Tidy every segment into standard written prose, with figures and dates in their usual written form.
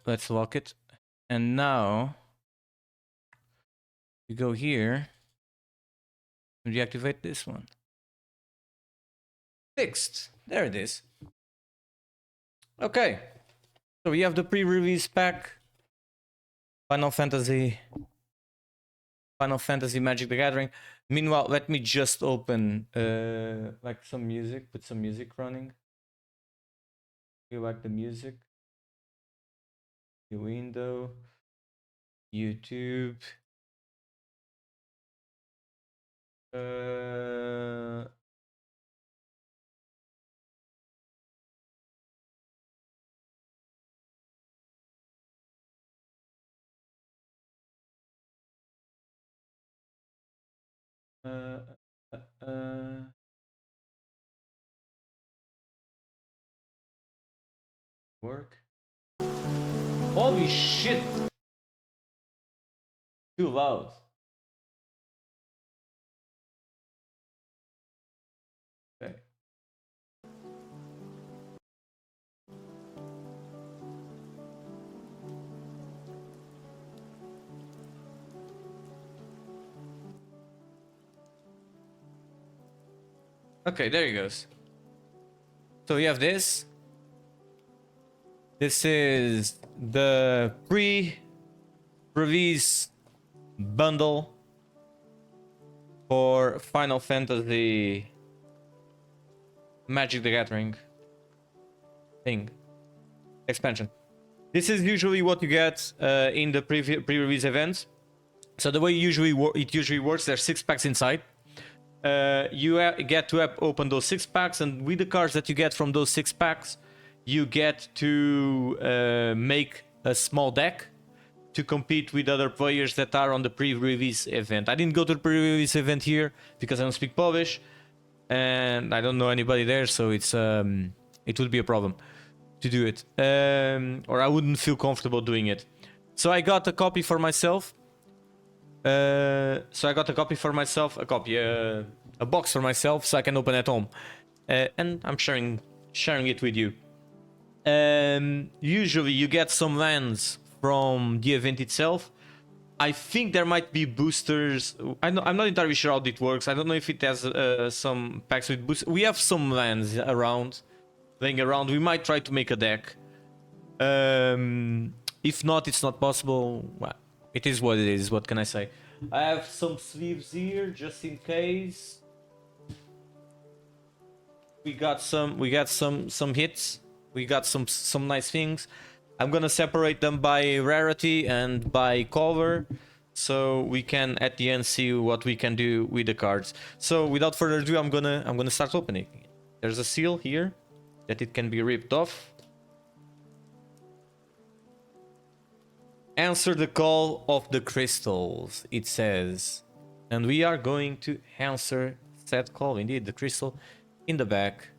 let's lock it. And now we go here and deactivate this one. Fixed. There it is. Okay. So we have the pre-release pack. Final Fantasy Magic the Gathering. Meanwhile, let me just open like some music, put some music running. You like the music? The window, YouTube. Work. Holy shit! Too loud. Okay. Okay, there he goes. So we have this. This is the pre-release bundle for Final Fantasy Magic the Gathering thing expansion. This is usually what you get in the pre-release events. So the way it usually works, there's 6 packs inside. You get to open those 6 packs, and with the cards that you get from those 6 packs, you get to make a small deck to compete with other players that are on the pre-release event. I didn't go to the pre-release event here because I don't speak Polish and I don't know anybody there, so it's it would be a problem to do it, or I wouldn't feel comfortable doing it. So I got a copy for myself. A box for myself, so I can open at home, and I'm sharing it with you. Usually you get some lands from the event itself. I think there might be boosters. I'm not entirely sure how it works. I don't know if it has some packs with boosters. We have some lands laying around. We might try to make a deck. If not, it's not possible. Well, it is what it is. What can I say? I have some sleeves here just in case. We got some hits. We got some nice things. I'm gonna separate them by rarity and by cover, so we can at the end see what we can do with the cards. So without further ado, I'm gonna start opening. There's a seal here that it can be ripped off. Answer the call of the crystals, it says, and we are going to answer said call. Indeed, the crystal in the back.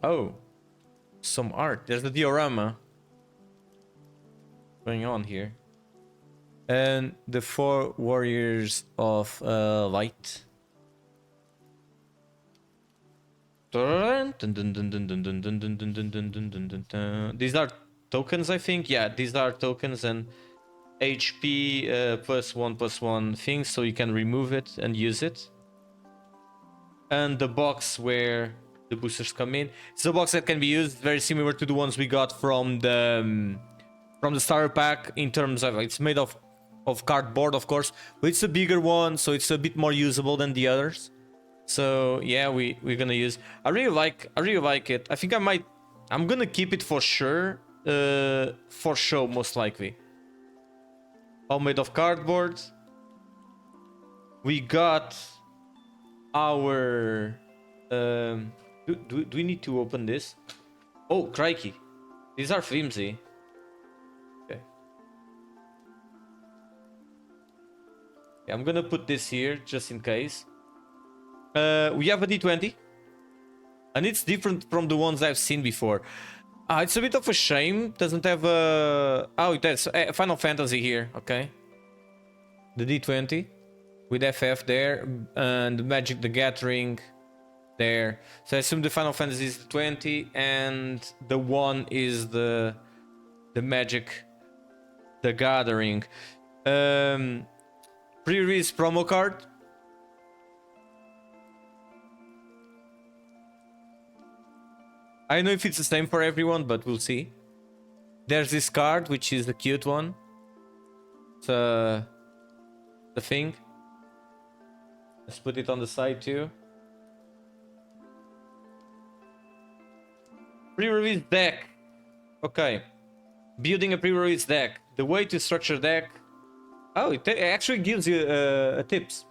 Oh, some art. There's the diorama going on here. And the 4 warriors of light. These are tokens, I think. Yeah, these are tokens and HP +1/+1 things, so you can remove it and use it. And the box where the boosters come in. It's a box that can be used, very similar to the ones we got from the starter pack, in terms of it's made of cardboard, of course, but it's a bigger one, so it's a bit more usable than the others. So yeah, we're gonna use. I really like it. I think I'm gonna keep it for sure, for show most likely. All made of cardboard. We got our do we need to open this? Oh, crikey. These are flimsy. Okay. Yeah, I'm gonna put this here just in case. We have a D20. And it's different from the ones I've seen before. It's a bit of a shame. Doesn't have a... Oh, it has Final Fantasy here. Okay. The D20. With FF there. And Magic the Gathering. there. So I assume the Final Fantasy is the 20 and the 1 is the Magic the Gathering. Pre-release promo card. I don't know if it's the same for everyone, but we'll see. There's this card, which is the cute one. It's the thing. Let's put it on the side too. Pre-release deck. Okay. Building a pre-release deck. The way to structure deck. Oh, it actually gives you tips.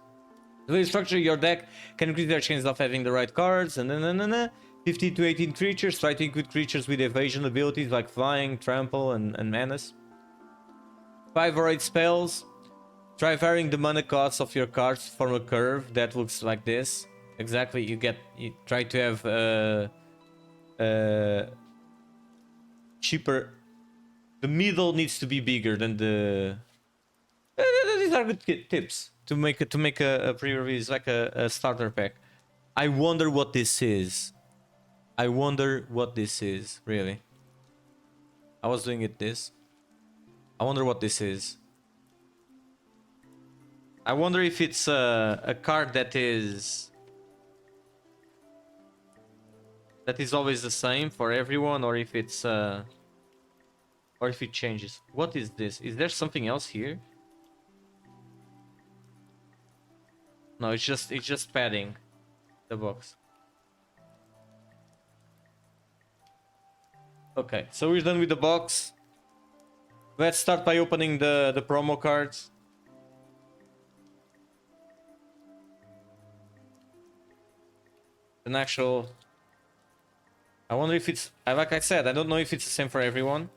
The way you structure your deck can increase their chances of having the right cards. And then 15 to 18 creatures. Try to include creatures with evasion abilities like flying, trample, and menace. 5 or 8 spells. Try varying the mana costs of your cards to form a curve that looks like this. Exactly, you try to have cheaper. The middle needs to be bigger than the. These are good tips to make a pre-release, like a starter pack. I wonder what this is. I wonder what this is, really. I was doing this. I wonder what this is. I wonder if it's a card that is always the same for everyone, or if it's or if it changes. What is this? Is there something else here? No, it's just padding the box. Okay, so we're done with the box. Let's start by opening the promo cards. An actual. I wonder if it's. Like I said, I don't know if it's the same for everyone.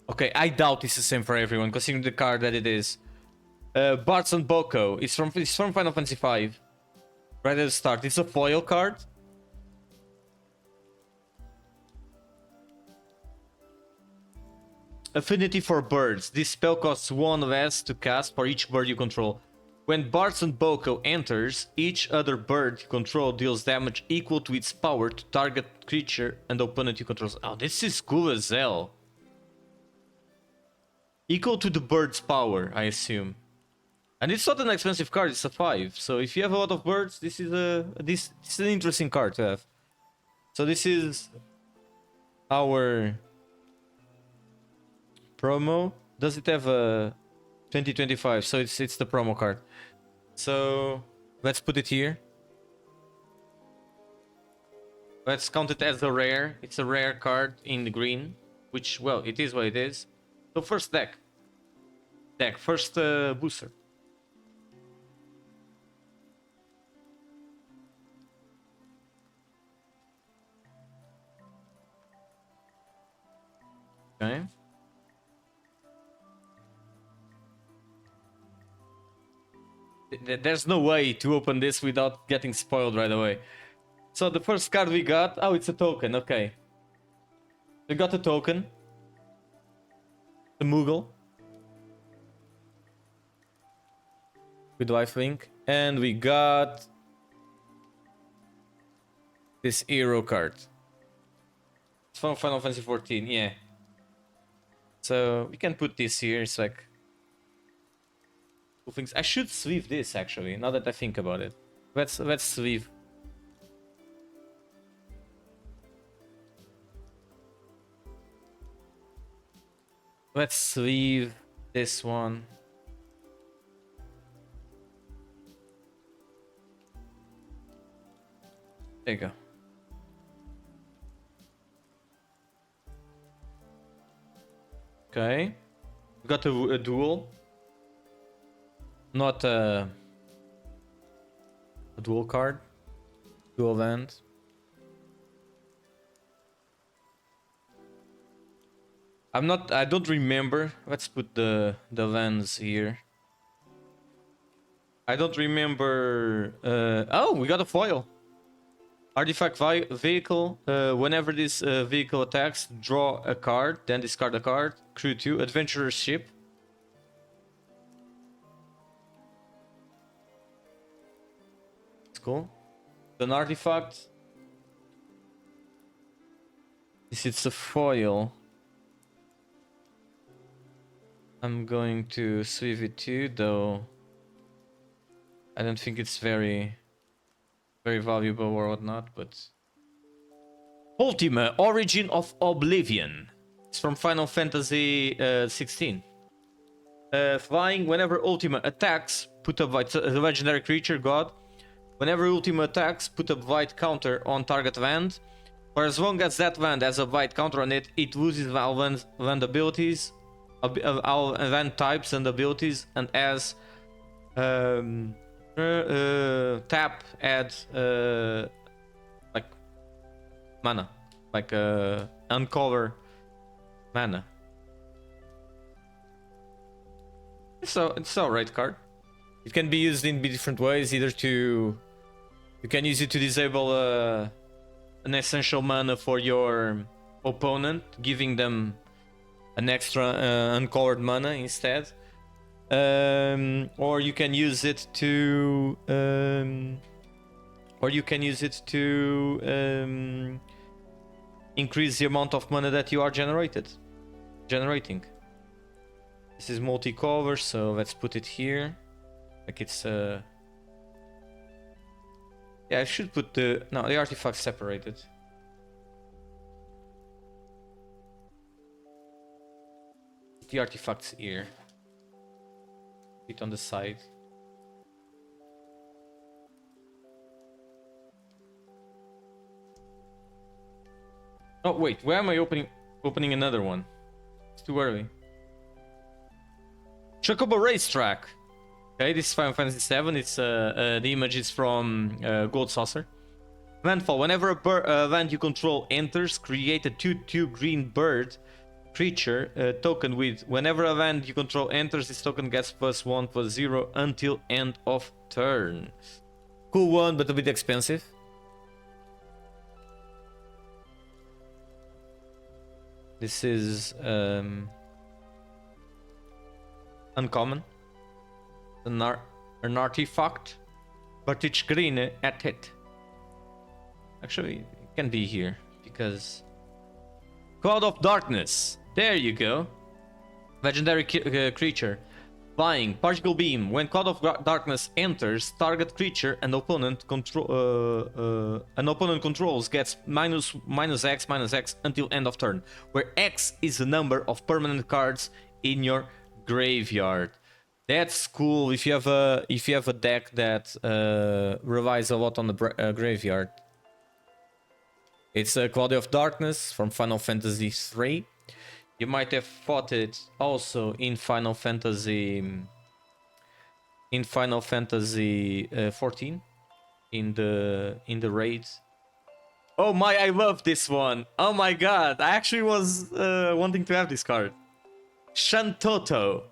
Okay, I doubt it's the same for everyone, considering the card that it is. Bards and Boko. It's from Final Fantasy V. Right at the start. It's a foil card. Affinity for birds. This spell costs 1 less to cast for each bird you control. When Bards and Boko enters, each other bird you control deals damage equal to its power to target creature and opponent you control. Oh, this is cool as hell. Equal to the bird's power, I assume. And it's not an expensive card, it's a 5. So if you have a lot of birds, this is an interesting card to have. So this is our promo. Does it have a 2025? So it's the promo card. So let's put it here. Let's count it as a rare. It's a rare card in the green, which, well, it is what it is. So first deck. First booster. Okay. There's no way to open this without getting spoiled right away. So the first card we got... Oh, it's a token, okay. We got a token. The Moogle. With lifelink. And we got... this hero card. It's from Final Fantasy 14, yeah. So we can put this here, it's like... things. I should sleeve this actually, now that I think about it. Let's sleeve. Let's sleeve this one. There you go. Okay. We got a duel. Not a dual card. Dual land. I don't remember. Let's put the lands here. I don't remember. Oh, we got a foil. Artifact vehicle. Whenever this vehicle attacks, draw a card, then discard a card. Crew 2. Adventurer ship. cool. An artifact. This is a foil. I'm going to sweep it too, though I don't think it's very valuable or whatnot, but... Ultima, Origin of Oblivion. It's from Final Fantasy 16. Flying, whenever Ultima attacks, put a white... The legendary creature, god. Whenever Ultima attacks, put a white counter on target land. For as long as that land has a white counter on it, it loses land abilities, land types and abilities, and as tap, add like mana, like uncover mana. So it's alright card. It can be used in different ways. Either to you can use it to disable an essential mana for your opponent, giving them an extra uncolored mana instead. Or you can use it to increase the amount of mana that you are generating. This is multi-cover, so let's put it here. Like it's yeah, I should put the artifacts separated. The artifacts here. It on the side. Oh wait, where am I opening another one? It's too early. Chocobo Racetrack. Okay, this is Final Fantasy VII. It's the image is from Gold Saucer. Landfall. Whenever a land you control enters, create a 2/2 green bird creature token with. Whenever a land you control enters, this token gets +1/+0 until end of turn. Cool one, but a bit expensive. This is uncommon. An artifact, but it's green at it. Actually, it can be here because Cloud of Darkness. There you go. Legendary creature. Flying. Particle Beam. When Cloud of Darkness enters, target creature an opponent controls gets -X until end of turn, where X is the number of permanent cards in your graveyard. That's cool if you have a deck that relies a lot on the graveyard. It's a Cloud of Darkness from Final Fantasy III. You might have fought it also in Final Fantasy 14 in the raid. Oh my, I love this one. Oh my god, I actually was wanting to have this card. Shantoto,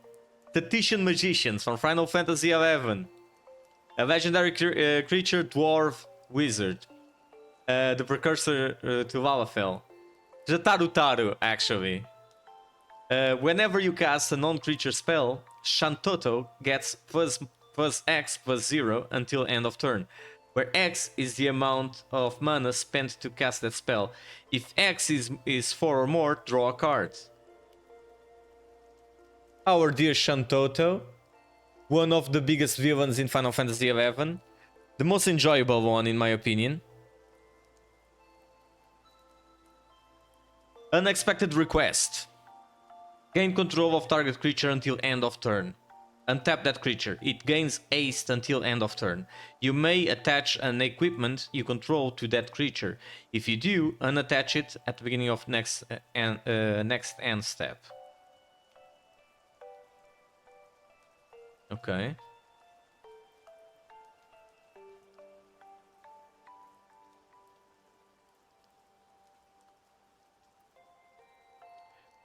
Tactician Magicians from Final Fantasy XI. A legendary creature, dwarf, wizard. The precursor to Lalafell. Jataru actually. Whenever you cast a non-creature spell, Shantoto gets +X/+0 until end of turn, where X is the amount of mana spent to cast that spell. If X is 4 or more, draw a card. Our dear Shantoto, one of the biggest villains in Final Fantasy XI, the most enjoyable one in my opinion. Unexpected request. Gain control of target creature until end of turn. Untap that creature. It gains haste until end of turn. You may attach an equipment you control to that creature. If you do, unattach it at the beginning of next end step. Okay.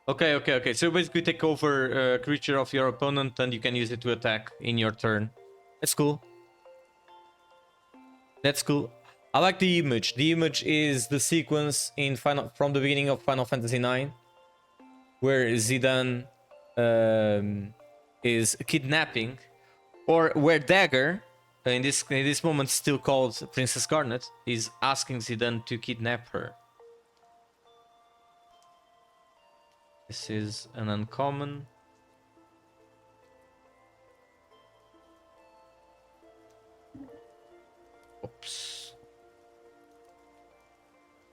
Okay. So basically take over a creature of your opponent and you can use it to attack in your turn. That's cool. That's cool. I like the image. The image is the sequence in from the beginning of Final Fantasy IX, where Zidane is kidnapping, or where Dagger in this moment still called Princess Garnet, is asking Zidane to kidnap her. This is an uncommon. Oops.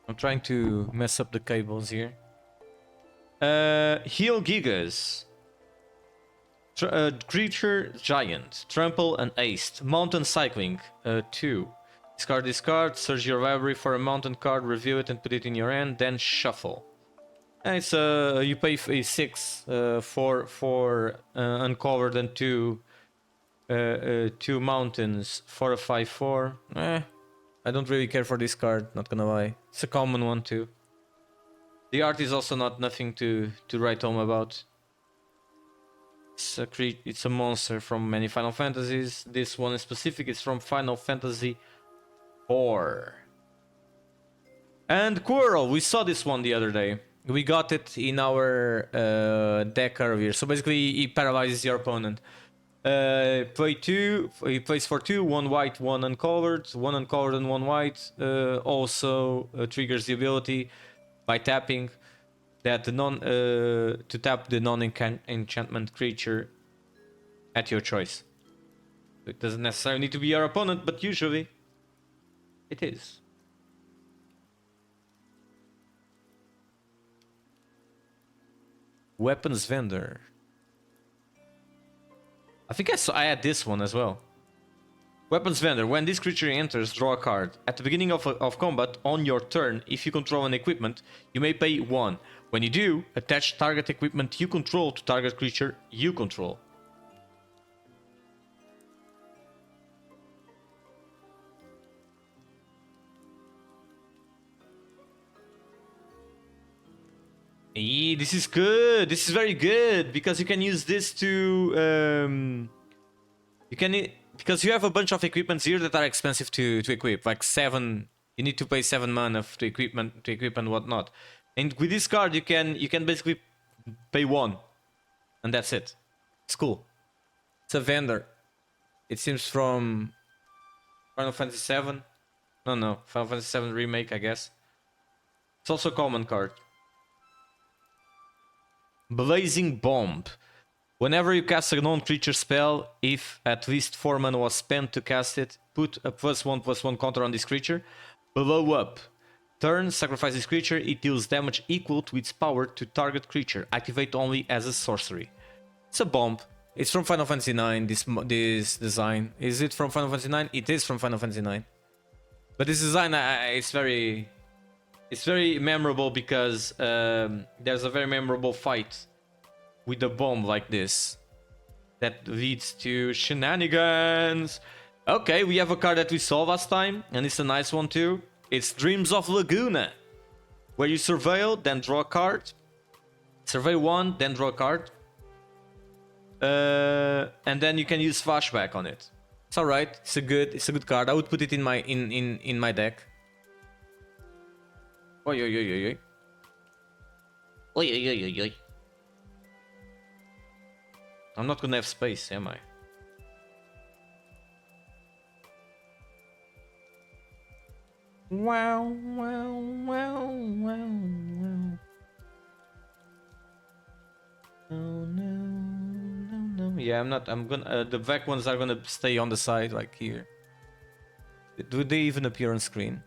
I'm trying to mess up the cables here. Heal Gigas. Creature Giant. Trample and Haste. Mountain Cycling. 2. Discard. Search your library for a mountain card. Review it and put it in your hand. Then shuffle. And it's you pay 6 for uncovered and 2 mountains for a 5/4. I don't really care for this card, not gonna lie. It's a common one too. The art is also nothing to write home about. It's a monster from many Final Fantasies. This one in specific is from Final Fantasy IV. And Quirrell, we saw this one the other day. We got it in our deck earlier. So basically, he paralyzes your opponent. Play 2. He plays for 2. 1 white, 1 uncovered. 1 uncovered and 1 white. Also triggers the ability by tapping that to tap the non-enchantment creature at your choice. It doesn't necessarily need to be your opponent, but usually it is. Weapons vendor. I think I had this one as well. Weapons vendor. When this creature enters, draw a card. At the beginning of combat, on your turn, if you control an equipment, you may pay 1. When you do, attach target equipment you control to target creature you control. This is good. This is very good because you can use this to because you have a bunch of equipments here that are expensive to equip, like 7. You need to pay 7 mana to equip and whatnot. And with this card, you can basically pay 1, and that's it. It's cool. It's a vendor. It seems from Final Fantasy VII. No, Final Fantasy VII Remake, I guess. It's also a common card. Blazing Bomb. Whenever you cast a non-creature spell, if at least 4 mana was spent to cast it, put a +1/+1 counter on this creature. Blow Up. Turn, sacrifice this creature, it deals damage equal to its power to target creature. Activate only as a sorcery. It's a bomb. It's from Final Fantasy IX, this design. Is it from Final Fantasy IX? It is from Final Fantasy IX. But this design, it's very memorable because there's a very memorable fight with a bomb like this that leads to shenanigans. Okay, we have a card that we saw last time, and it's a nice one too. It's Dreams of Laguna, where you surveil, then draw a card. Surveil 1, then draw a card. And then you can use flashback on it. It's alright. It's a good card. I would put it in my deck. Oi, oi, oi, oi, oi. Oi, oi, oi, oi, oi. I'm not gonna have space, am I? Wow, wow, wow, wow, wow. Oh no. Yeah, I'm gonna. The back ones are gonna stay on the side, like here. Do they even appear on screen?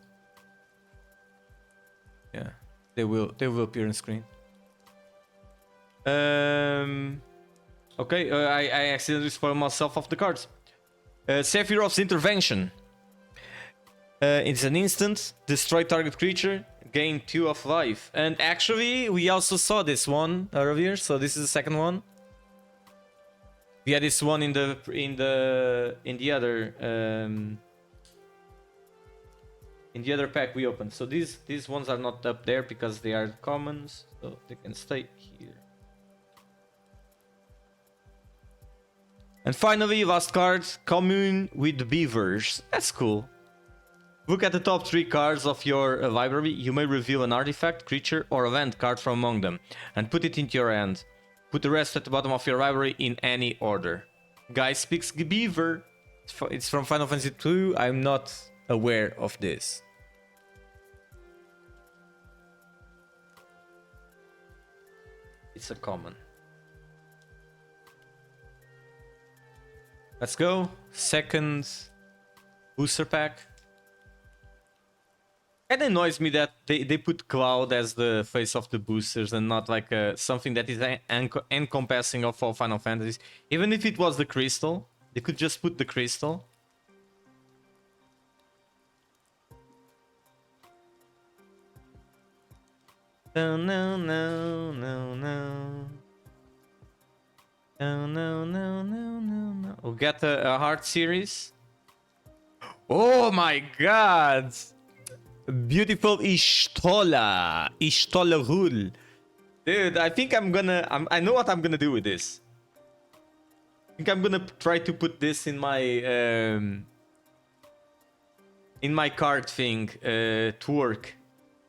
Yeah, they will. They will appear on screen. Okay, I accidentally spoiled myself of the cards. Sephiroth's Intervention. It's an instant, destroy target creature, gain 2 of life. And actually, we also saw this one earlier, so this is the second one. We had this one in the other pack we opened. So these ones are not up there because they are commons, so they can stay here. And finally, last card, Commune with Beavers. That's cool. Look at the top 3 cards of your library. You may reveal an artifact, creature, or a land card from among them, and put it into your hand. Put the rest at the bottom of your library in any order. Guy speaks Beaver. It's from Final Fantasy 2. I'm not aware of this. It's a common. Let's go. Second booster pack. It annoys me that they put Cloud as the face of the boosters and not like something that is encompassing of all Final Fantasies. Even if it was the crystal, they could just put the crystal. No, no, no, no, no. No, no, no, no, no, no. We'll get a heart series. Oh my god! Beautiful Ishtola. Ishtola Rule. Dude, I think I know what I'm gonna do with this. I think I'm gonna try to put this in my card thing to work.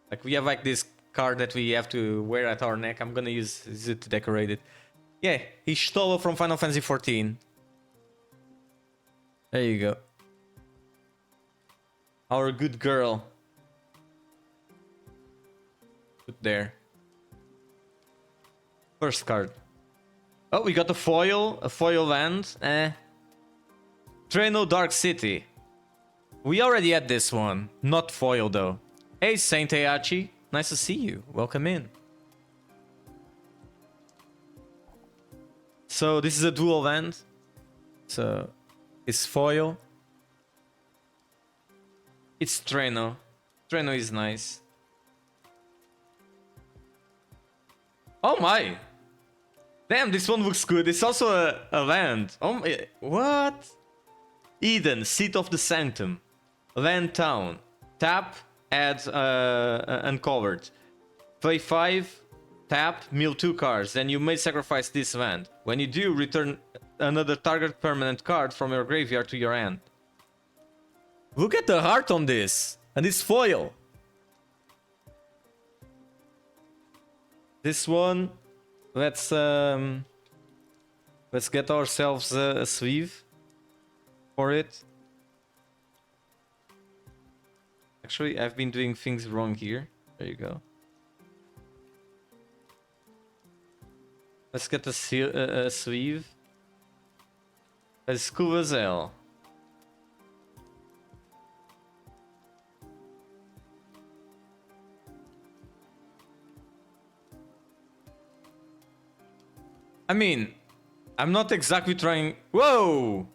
Like we have like this card that we have to wear at our neck. I'm gonna use it to decorate it. Yeah, Ishtola from Final Fantasy 14. There you go. Our good girl. Put there. First card. Oh, we got a foil land. Treno Dark City. We already had this one. Not foil though. Hey Saint Heihachi. Nice to see you. Welcome in. So this is a dual land. So it's foil. It's Treno. Treno is nice. Oh my! Damn, this one looks good. It's also a land. Oh my, what? Eden, Seat of the Sanctum. Land Town. Tap, add uncovered. Play 5, tap, mill 2 cards. Then you may sacrifice this land. When you do, return another target permanent card from your graveyard to your hand. Look at the heart on this. And it's foil. This one, let's get ourselves a sleeve for it. Actually, I've been doing things wrong here. There you go. Let's get a sleeve. As cool as hell. I mean, I'm not exactly trying... Whoa!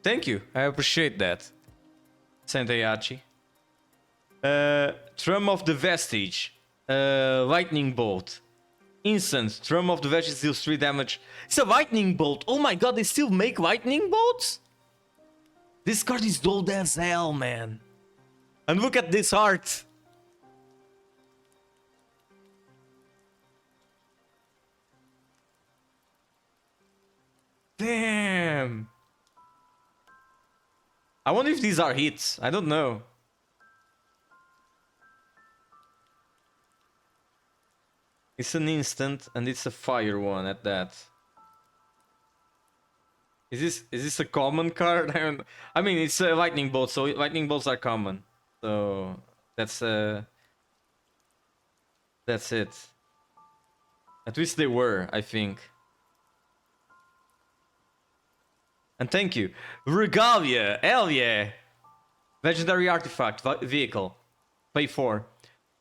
Thank you. I appreciate that. Saint Heihachi. Trum of the Vestige. Lightning Bolt. Instant. Trum of the Vestige deals 3 damage. It's a Lightning Bolt. Oh my god, they still make Lightning Bolts? This card is old as hell, man. And look at this art. Damn. I wonder if these are hits. I don't know. It's an instant and it's a fire one at that. Is this a common card? I mean, it's a lightning bolt, so lightning bolts are common. So that's it. At least they were, I think. And thank you. Regalia, hell yeah. Legendary artifact, vehicle. Pay 4.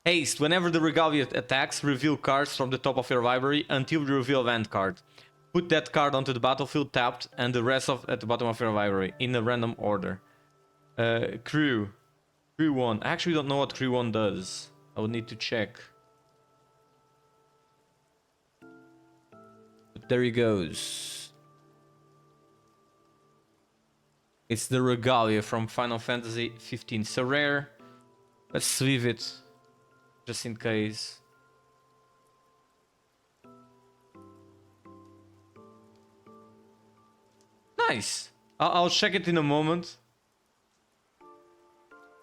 Haste, whenever the Regalia attacks, reveal cards from the top of your library until you reveal a land card. Put that card onto the battlefield tapped and the rest at the bottom of your library in a random order. Crew 1. I actually don't know what Crew 1 does. I would need to check. But there he goes. It's the Regalia from Final Fantasy 15. So rare. Let's leave it. Just in case. Nice. I'll check it in a moment.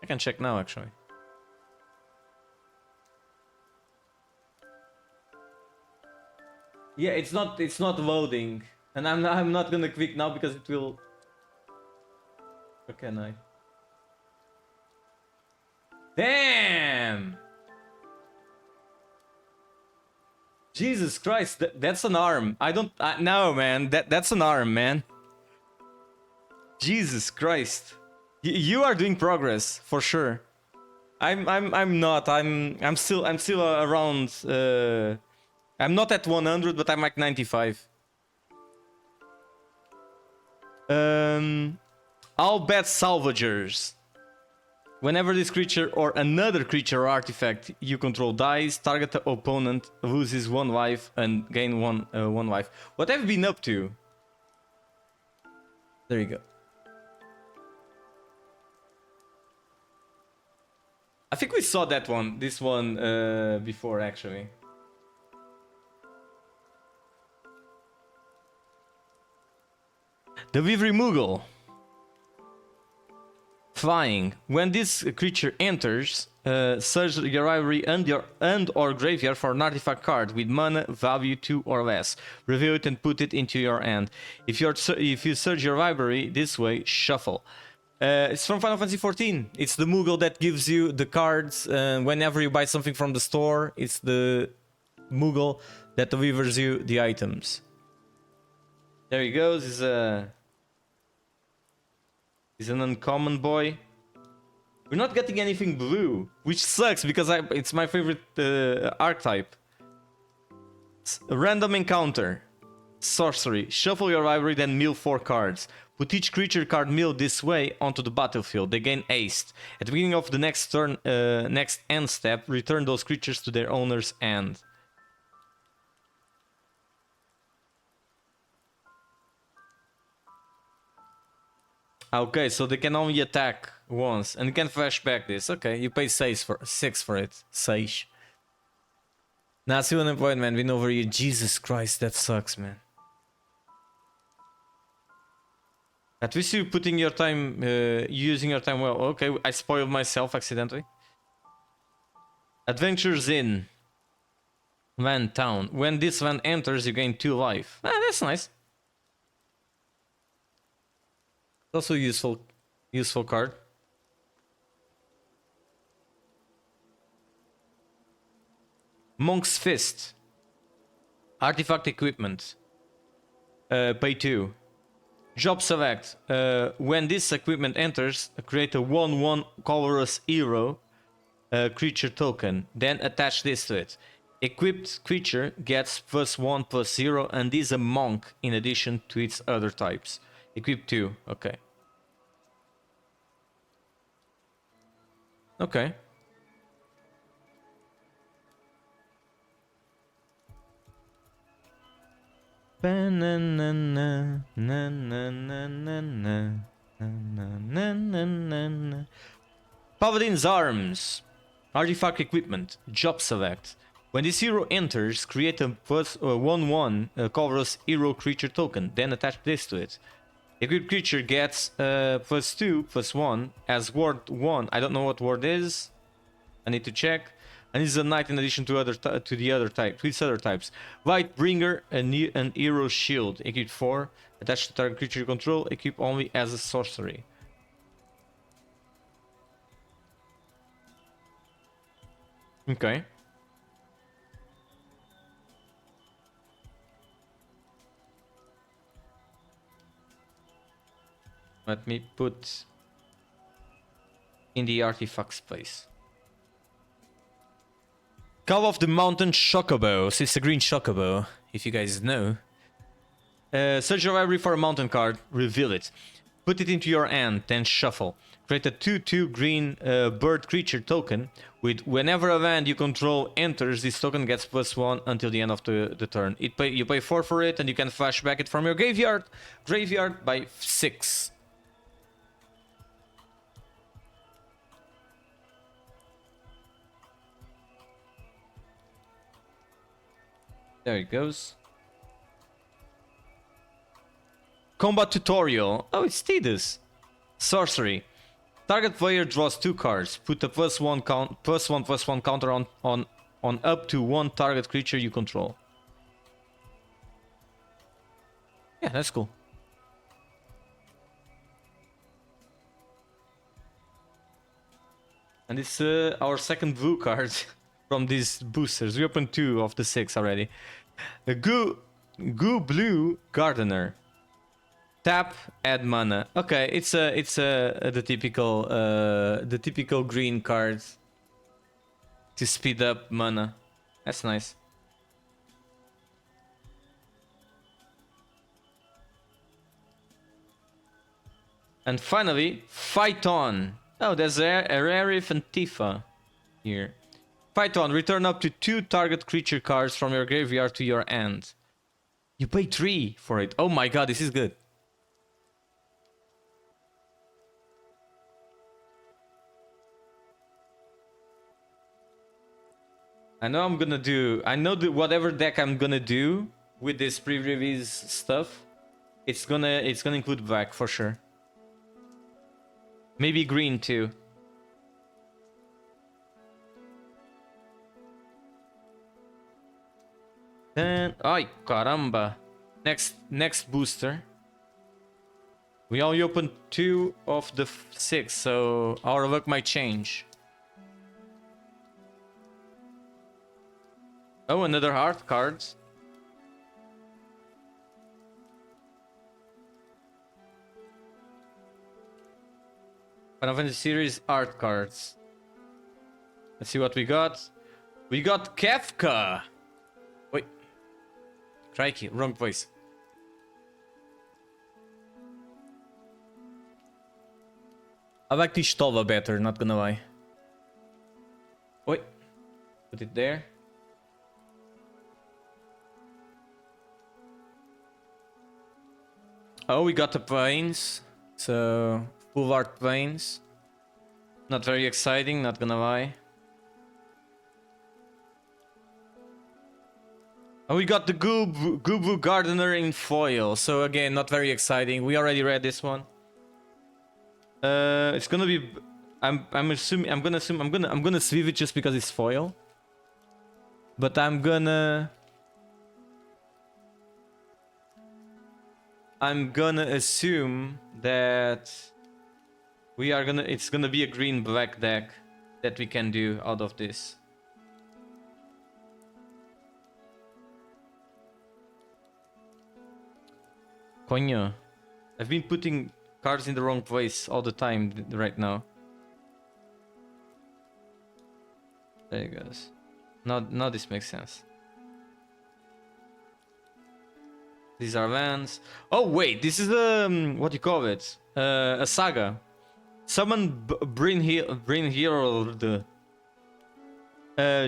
I can check now, actually. Yeah, it's not loading, and I'm not gonna click now because it will. Okay, nice. Damn! Jesus Christ, that's an arm. I don't... no, man. That's an arm, man. Jesus Christ. You are doing progress, for sure. I'm not. I'm still around... I'm not at 100, but I'm like 95. I'll bet salvagers. Whenever this creature or another creature or artifact you control dies, target the opponent loses one life and gain one life. What have you been up to? There you go. I think we saw this one before actually. The Vivri Moogle. Flying. When this creature enters, search your library and or graveyard for an artifact card with mana value 2 or less. Reveal it and put it into your hand. If you search your library this way, shuffle. It's from Final Fantasy XIV. It's the Moogle that gives you the cards whenever you buy something from the store. It's the Moogle that delivers you the items. There he goes. He's an uncommon boy. We're not getting anything blue, which sucks because it's my favorite archetype. A random encounter. Sorcery. Shuffle your library, then mill 4 cards. Put each creature card milled this way onto the battlefield. They gain haste. At the beginning of the next turn, next end step, return those creatures to their owner's hand. Okay, so they can only attack once, and you can flashback this. Okay, you pay 6 for it. 6. Nah, still unemployed, man. Win over you. Jesus Christ, that sucks, man. At least you're putting your time, using your time well. Okay, I spoiled myself accidentally. Adventures in Van Town. When this van enters, you gain 2 life. Ah, that's nice. Also useful card. Monk's Fist. Artifact equipment. Pay 2. Job select. When this equipment enters, create a 1/1 colorless hero creature token. Then attach this to it. Equipped creature gets +1/+0 and is a monk in addition to its other types. Equip 2. Okay. Okay. Paladin's Arms. Artifact equipment. Job select. When this hero enters, create a +1/1 colorless hero creature token. Then attach this to it. Equipped creature gets +2/+1 as ward 1. I don't know what ward is. I need to check. And it's a knight in addition to the other type, to its other types. Lightbringer, an hero shield. Equip 4. Attached to target creature you control. Equip only as a sorcery. Okay. Let me put in the artifact space. Call of the Mountain Chocobo. So it's a green Chocobo, if you guys know. Search your library for a mountain card. Reveal it. Put it into your hand, then shuffle. Create a 2/2 green bird creature token. With whenever a land you control enters, this token gets +1 until the end of the turn. You pay 4 for it, and you can flashback it from your graveyard by 6. There it goes. Combat tutorial. Oh, it's Tidus. Sorcery. Target player draws 2 cards. Put a +1/+1 counter on up to 1 target creature you control. Yeah, that's cool. And it's our second blue card from these boosters. We opened 2 of the 6 already. The Goo Blue Gardener. Tap, add mana. Okay, it's the typical green card to speed up mana. That's nice. And finally, Fight On. Oh, there's a Rarif and Tifa here. Fight On. Return up to 2 target creature cards from your graveyard to your hand. You pay 3 for it. Oh my god, this is good. I know whatever deck I'm gonna do with this pre-release stuff, it's gonna include black for sure. Maybe green too. Then, ay caramba. Next booster. We only opened 2 of the 6, so our luck might change. Oh, another art card. Final Fantasy series art cards. Let's see what we got. We got Kefka. Wait. Crikey, wrong place. I like the Stova better, not gonna lie. Wait. Put it there. Oh, we got the planes. So, full art planes. Not very exciting, not gonna lie. Oh, we got the Gubu Gardener in foil. So again, not very exciting. We already read this one. It's gonna be. I'm gonna sleeve it just because it's foil. But I'm gonna assume that it's gonna be a green black deck that we can do out of this. Coño. I've been putting cards in the wrong place all the time right now. There it goes. Now this makes sense. These are lands. Oh wait, this is what do you call it? A saga. Summon Bryn Herald.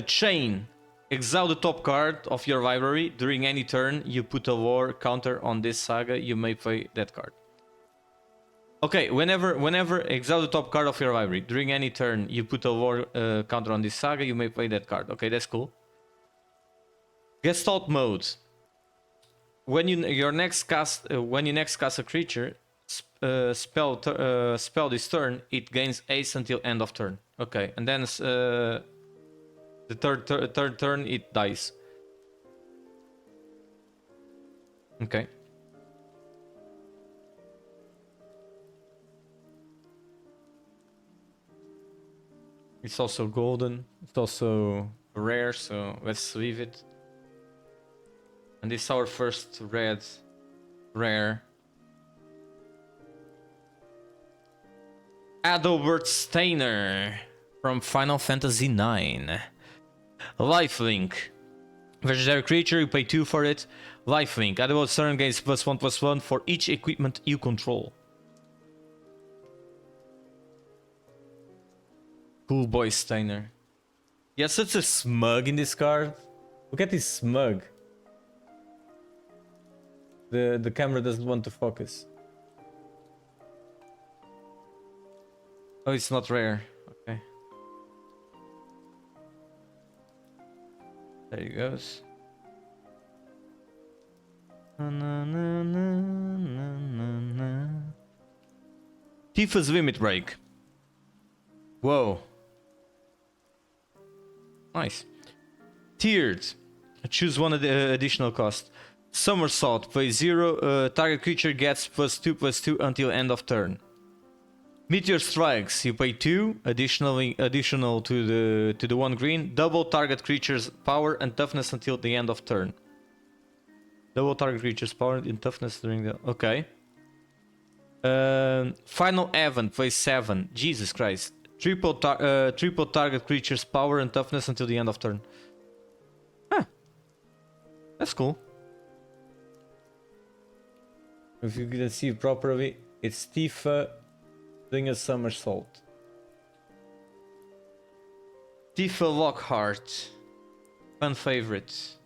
Chain. Exile the top card of your library. During any turn you put a war counter on this saga, you may play that card. Okay, whenever exile the top card of your library. During any turn you put a war counter on this saga, you may play that card. Okay, that's cool. Gestalt mode. When you next cast a creature, spell this turn, it gains haste until end of turn. Okay, and then the third turn it dies. Okay. It's also golden. It's also rare, so let's leave it. And this is our first red rare. Adalbert Steiner from Final Fantasy IX. Lifelink. Legendary creature, you pay 2 for it. Lifelink. Adalbert Steiner gains +1/+1 for each equipment you control. Cool boy Steiner. He has such a smug in this card. Look at this smug. The camera doesn't want to focus. Oh, it's not rare. Okay. There he goes. Tifa's Limit Break. Whoa. Nice. Tiered. Choose one additional cost. Somersault. Play 0. Target creature gets +2/+2 until end of turn. Meteor strikes. You pay 2 additional to the 1 green. Double target creature's power and toughness until the end of turn. Double target creature's power and toughness during the... Okay. Final event, phase 7. Jesus Christ. Triple target creature's power and toughness until the end of turn. Huh. That's cool. If you can see it properly, it's Tifa doing a somersault. Tifa Lockhart. Fan favorite.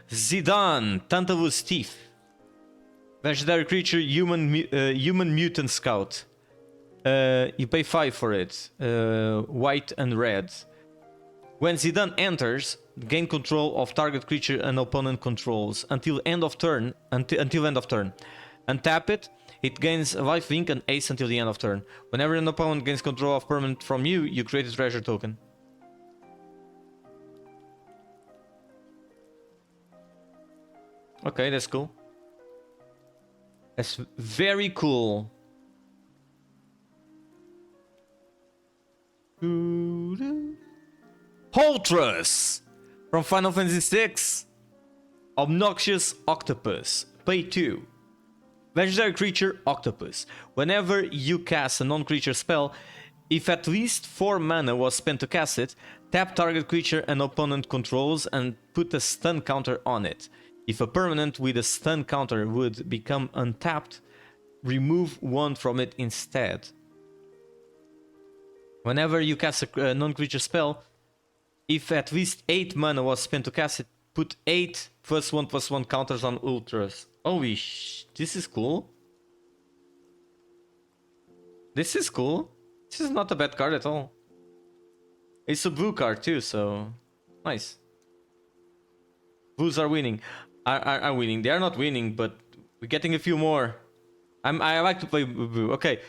Zidane, Tantalus Teeth. Legendary creature, human mutant scout. You pay 5 for it. White and red. When Zidane enters, gain control of target creature and opponent controls until end of turn. Until end of turn. Untap it. It gains a life link and ace until the end of turn. Whenever an opponent gains control of permanent from you, you create a treasure token. Okay, that's cool. That's very cool. Holtrus from Final Fantasy VI. Obnoxious Octopus. Pay 2. Legendary creature, Octopus. Whenever you cast a non-creature spell, if at least 4 mana was spent to cast it, tap target creature and opponent controls and put a stun counter on it. If a permanent with a stun counter would become untapped, remove 1 from it instead. Whenever you cast a non-creature spell, if at least 8 mana was spent to cast it, put 8 +1/+1 counters on Ultras. Holy this is cool. This is cool. This is not a bad card at all. It's a blue card too, so nice. Blues are winning. Are winning. They are not winning, but we're getting a few more. I like to play blue. Okay.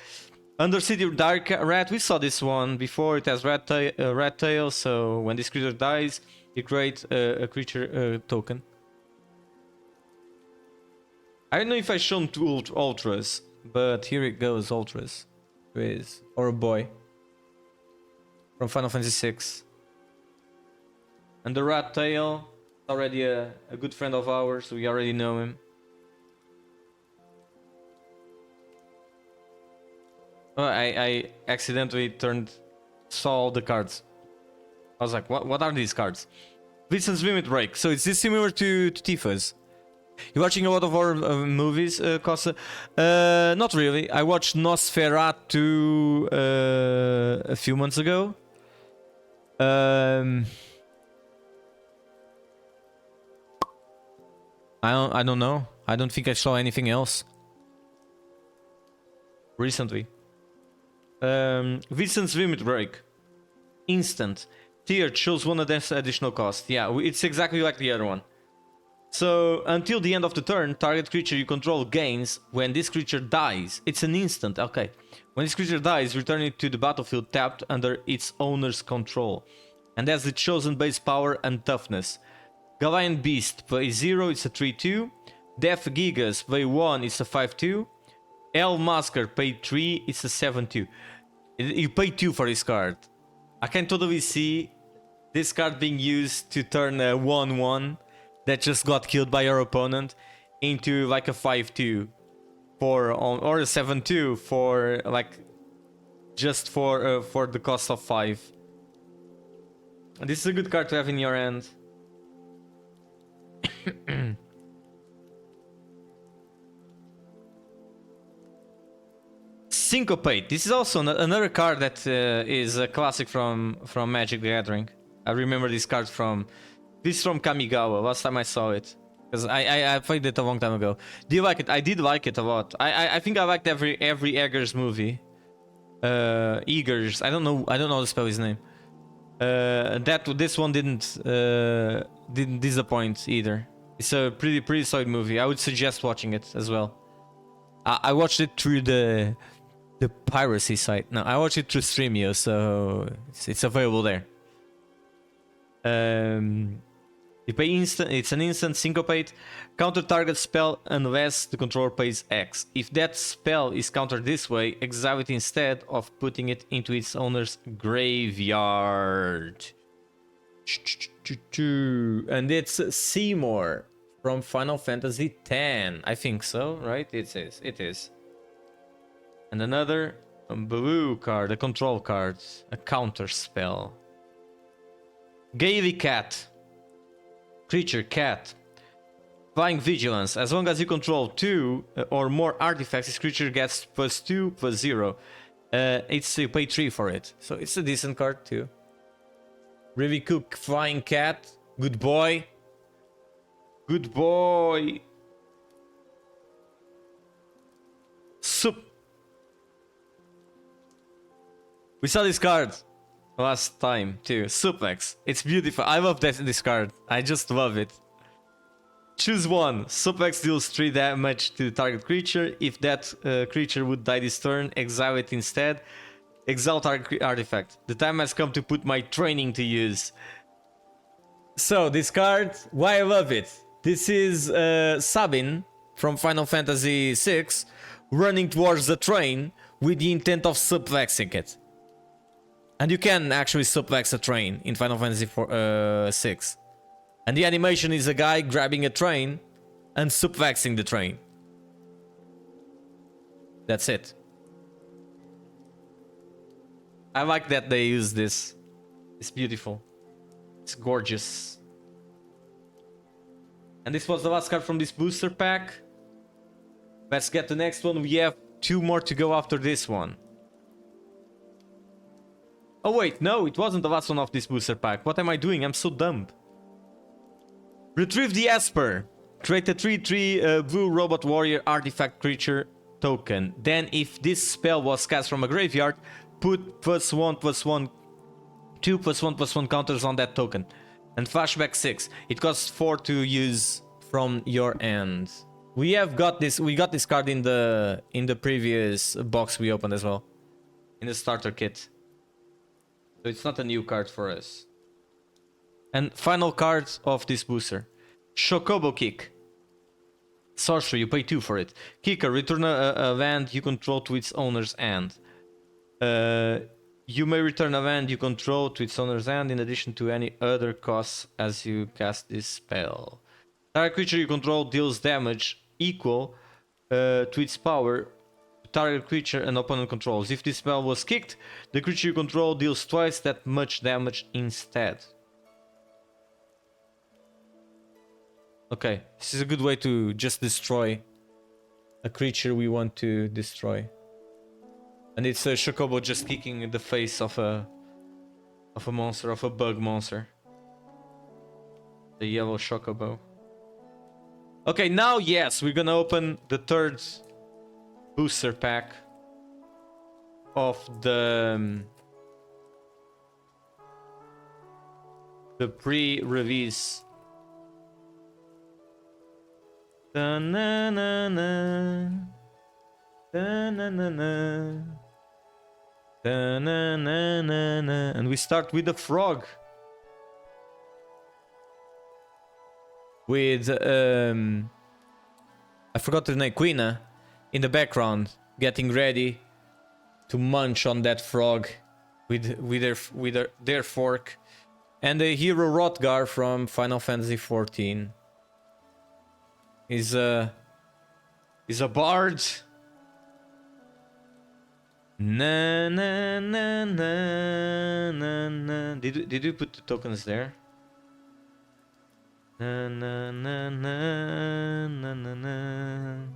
Undercity Dark Rat. We saw this one before. It has rat tail, so when this creature dies, you create a creature token. I don't know if I shown two ultras, but here it goes, ultras. Or a boy. From Final Fantasy VI. And the rat tail, already a good friend of ours, we already know him. Oh, I accidentally saw all the cards. I was like, what are these cards? Vincent's Limit Break. So is this similar to Tifa's? You watching a lot of horror movies, Costa? Not really. I watched Nosferatu a few months ago. I don't know. I don't think I saw anything else recently. Vincent's Limit Break. Instant. Tier shows 1 additional cost. Yeah, it's exactly like the other one. So, until the end of the turn, target creature you control gains when this creature dies. It's an instant, okay. When this creature dies, return it to the battlefield tapped under its owner's control. And has the chosen base power and toughness. Galian Beast, pay 0, it's a 3-2. Death Gigas, pay 1, it's a 5-2. El Masker, pay 3, it's a 7-2. You pay 2 for this card. I can totally see this card being used to turn a 1-1 that just got killed by your opponent into like a 5-2 or a 7-2 for like just for the cost of 5. This is a good card to have in your hand. Syncopate. This is also another card that is a classic from Magic the Gathering. I remember this card from Kamigawa. Last time I saw it, because I played it a long time ago. Do you like it? I did like it a lot. I think I liked every Eggers movie. Eggers. I don't know how to spell his name. This one didn't disappoint either. It's a pretty solid movie. I would suggest watching it as well. I watched it through the piracy site. No, I watched it through Streamio, so it's available there. You pay instant. It's an instant syncopate. Counter target spell unless the controller pays X. If that spell is countered this way, exile it instead of putting it into its owner's graveyard. And it's Seymour from Final Fantasy X. I think so, right? It is. It is. And another blue card, a control card, a counter spell. Gaily Cat. Creature cat. Flying Vigilance. As long as you control 2 or more artifacts, this creature gets +2/+0. It's you pay 3 for it. So it's a decent card too. Really Cook Flying Cat. Good boy. Good boy. Soup. We saw this card last time too. Suplex. It's beautiful. I love this card. I just love it. Choose one. Suplex deals 3 damage to the target creature. If that creature would die this turn, exile it instead. Exile target artifact. The time has come to put my training to use. So this card, why I love it. This is Sabin from Final Fantasy VI running towards the train with the intent of suplexing it. And you can actually suplex a train in Final Fantasy VI. And the animation is a guy grabbing a train and suplexing the train. That's it. I like that they use this. It's beautiful. It's gorgeous. And this was the last card from this booster pack. Let's get the next one. We have 2 more to go after this one. Oh wait, no, it wasn't the last one of this booster pack. What am I doing? I'm so dumb. Retrieve the Esper. Create a 3/3 blue robot warrior artifact creature token. Then if this spell was cast from a graveyard, put +1/+1, 2/+1/+1 counters on that token. And flashback 6. It costs 4 to use from your end. We got this card in the previous box we opened as well. In the starter kit. So it's not a new card for us. And final card of this booster. Chocobo Kick. Sorcery, you pay 2 for it. Kicker, return a land you control to its owner's hand. You may return a land you control to its owner's hand in addition to any other costs as you cast this spell. Target creature you control deals damage equal to its power. Target creature and opponent controls. If this spell was kicked, the creature you control deals twice that much damage instead. Okay, this is a good way to just destroy a creature we want to destroy. And it's a Chocobo just kicking in the face of a monster, of a bug monster. The yellow Chocobo. Okay, now yes, we're gonna open the 3rd booster pack of the pre-release. Da-na-na-na. Da-na-na-na. Da-na-na-na-na. And we start with the frog. With I forgot the name, Quina, in the background, getting ready to munch on that frog with their fork, and the hero Rotgar from Final Fantasy XIV. He's a bard. Na na na na na na. Did you put the tokens there? Na na na na na na na.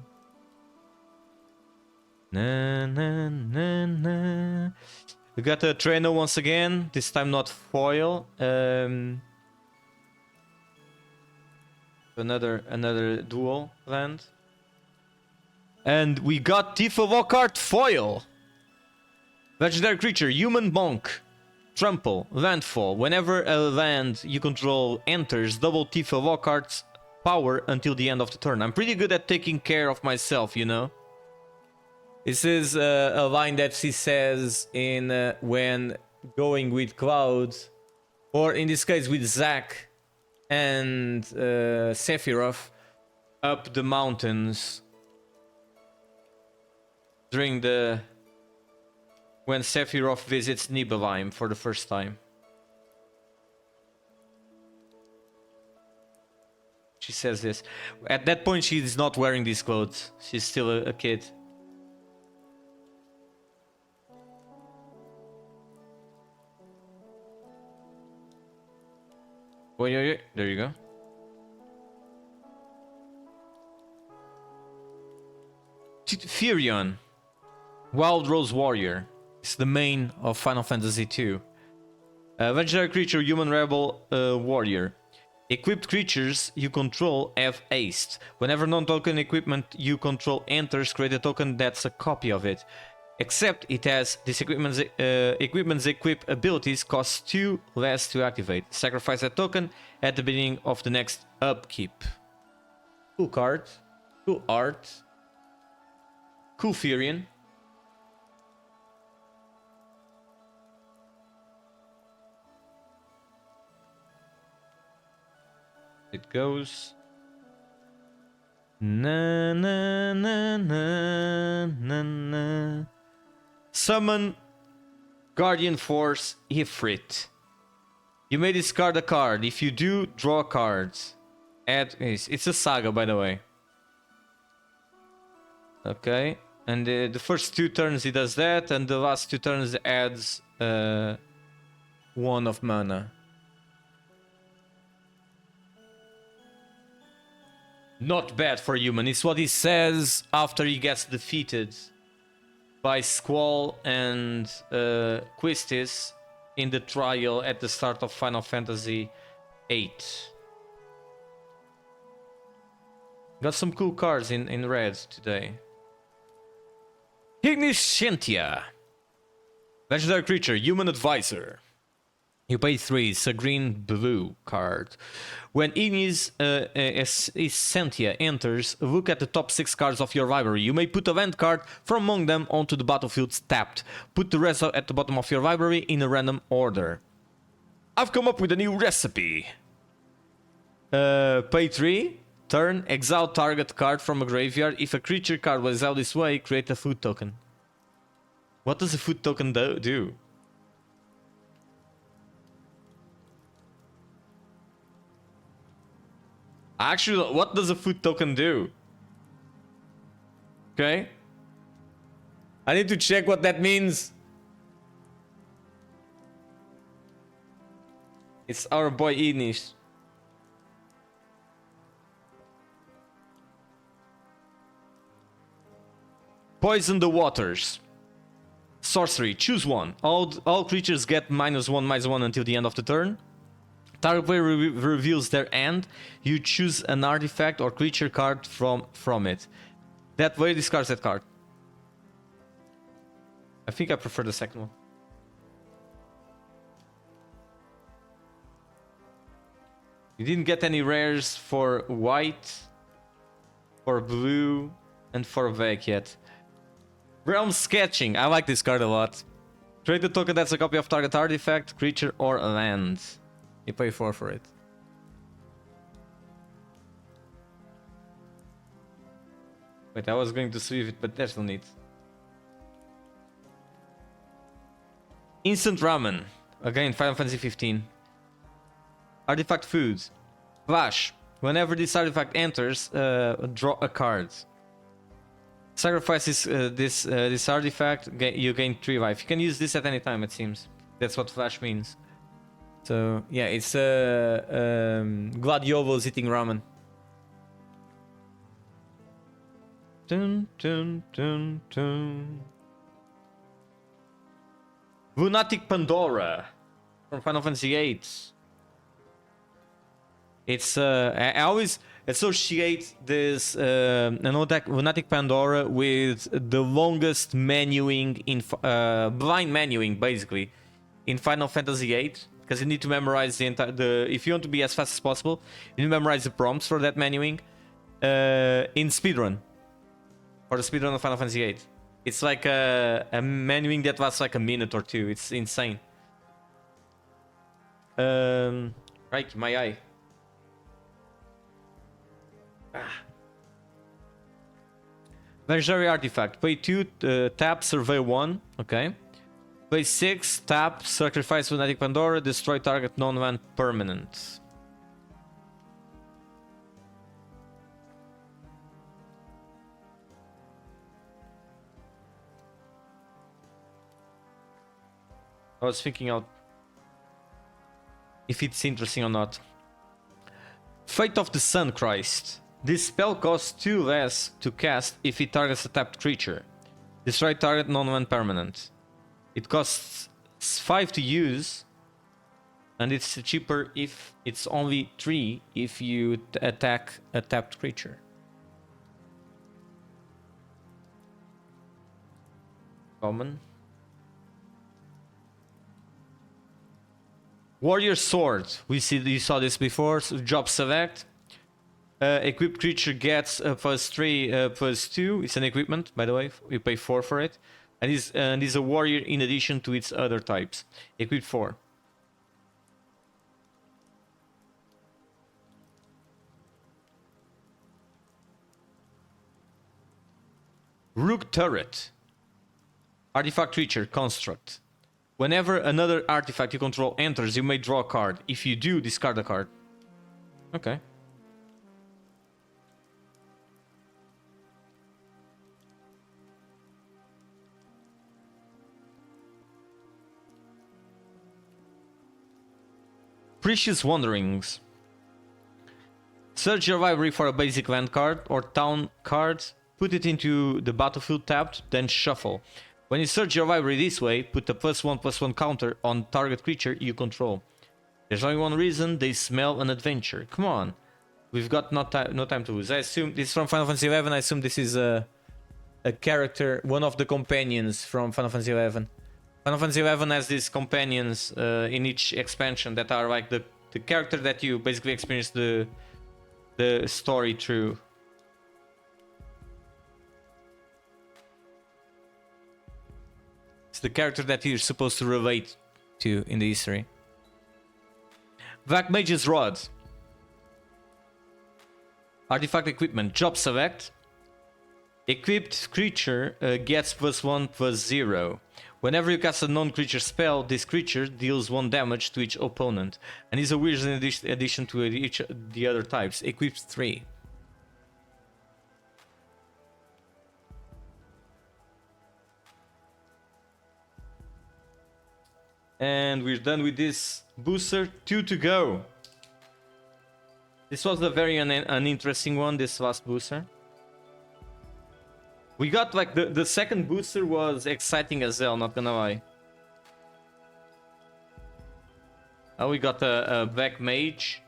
Na na na na. We got a Treno once again. This time not foil. Another dual land. And we got Tifa Lockhart foil. Legendary creature, human monk. Trample, landfall. Whenever a land you control enters, double Tifa Lockhart's power until the end of the turn. I'm pretty good at taking care of myself, you know. This is a line that she says when going with Cloud, or in this case with Zack and Sephiroth up the mountains during when Sephiroth visits Nibelheim for the first time. She says this. At that point, she's not wearing these clothes. She's still a kid. Oh, yeah, there you go. Furion, Wild Rose Warrior. It's the main of Final Fantasy II. Legendary creature, human rebel warrior. Equipped creatures you control have haste. Whenever non-token equipment you control enters, create a token that's a copy of it. Except it has this equipment's equip abilities costs 2 less to activate. Sacrifice a token at the beginning of the next upkeep. Cool card. Cool art. Cool Furion. It goes. Na na na na na na. Summon Guardian Force Ifrit. You may discard a card. If you do, draw cards. It's a saga, by the way. Okay, and the first 2 turns he does that, and the last 2 turns adds 1 of mana. Not bad for human. It's what he says after he gets defeated by Squall and Quistis in the trial at the start of Final Fantasy VIII. Got some cool cards in red today. Igniscentia. Legendary creature, human advisor. You pay 3, it's a green-blue card. When Igniscentia enters, look at the top 6 cards of your library. You may put a land card from among them onto the battlefield tapped. Put the rest at the bottom of your library in a random order. I've come up with a new recipe. Pay 3, turn, exile target card from a graveyard. If a creature card was exiled this way, create a food token. What does a food token do? Actually, what does a food token do? Okay. I need to check what that means. It's our boy Ignis. Poison the waters. Sorcery, choose one. All creatures get -1/-1 until the end of the turn. Target player reveals their hand. You choose an artifact or creature card from it. That way discards that card. I think I prefer the second one. You didn't get any rares for white, for blue, and for Vec yet. Realm Sketching. I like this card a lot. Trade the token that's a copy of target artifact, creature, or land. You pay 4 for it. Wait, I was going to sweep it, but there's no need. Instant Ramen. Again, Final Fantasy 15. Artifact Food. Flash. Whenever this artifact enters, draw a card. Sacrifice this artifact, you gain 3 life. You can use this at any time, it seems. That's what Flash means. So, yeah, it's Gladiovo's eating ramen. Dun, dun, dun, dun. Lunatic Pandora from Final Fantasy VIII. It's I always associate this Lunatic Pandora with the longest menuing in blind menuing basically in Final Fantasy VIII, because you need to memorize if you want to be as fast as possible, you need to memorize the prompts for that menuing in speedrun. For the speedrun of Final Fantasy VIII. It's like a menuing that lasts like a minute or 2. It's insane. Right, my eye. Legendary artifact. Pay 2, tap, survey 1. Okay. Pay 6, tap, sacrifice Lunatic Pandora, destroy target non-land permanent. I was thinking out if it's interesting or not. Fate of the Sun Christ. This spell costs 2 less to cast if it targets a tapped creature. Destroy target non-land permanent. It costs 5 to use, and it's cheaper if it's only 3 if you attack a tapped creature. Common. Warrior Sword. You saw this before. So job select. Equipped creature gets +3, +2. It's an equipment, by the way. We pay 4 for it. And is a warrior in addition to its other types. Equipped 4. Rook Turret. Artifact creature, construct. Whenever another artifact you control enters, you may draw a card. If you do, discard a card. Okay. Precious Wanderings. Search your library for a basic land card or town card, put it into the battlefield tapped, then shuffle. When you search your library this way, put a +1/+1 counter on target creature you control. There's only one reason: they smell an adventure. Come on. We've got no time to lose. I assume this is from Final Fantasy XI. I assume this is a character, one of the companions from Final Fantasy XI. Final Fantasy XI has these companions in each expansion that are like the character that you basically experience the story through. It's the character that you're supposed to relate to in the history. Vac Mage's Rod. Artifact equipment. Job select. Equipped creature gets +1/+0. Whenever you cast a non-creature spell, this creature deals 1 damage to each opponent, and is a weird in addition to each the other types. Equipped 3. And we're done with this booster. 2 to go. This was a very uninteresting one, this last booster. We got like the second booster was exciting as hell, not gonna lie. Oh, we got a Black Mage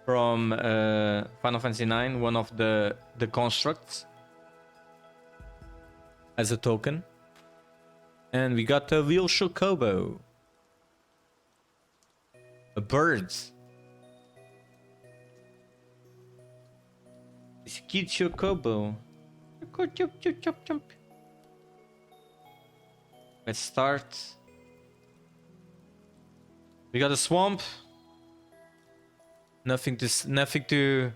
from Final Fantasy IX, one of the constructs, as a token. And we got a real Chocobo. A bird. It's a cute Chocobo. Let's start. We got a swamp. Nothing to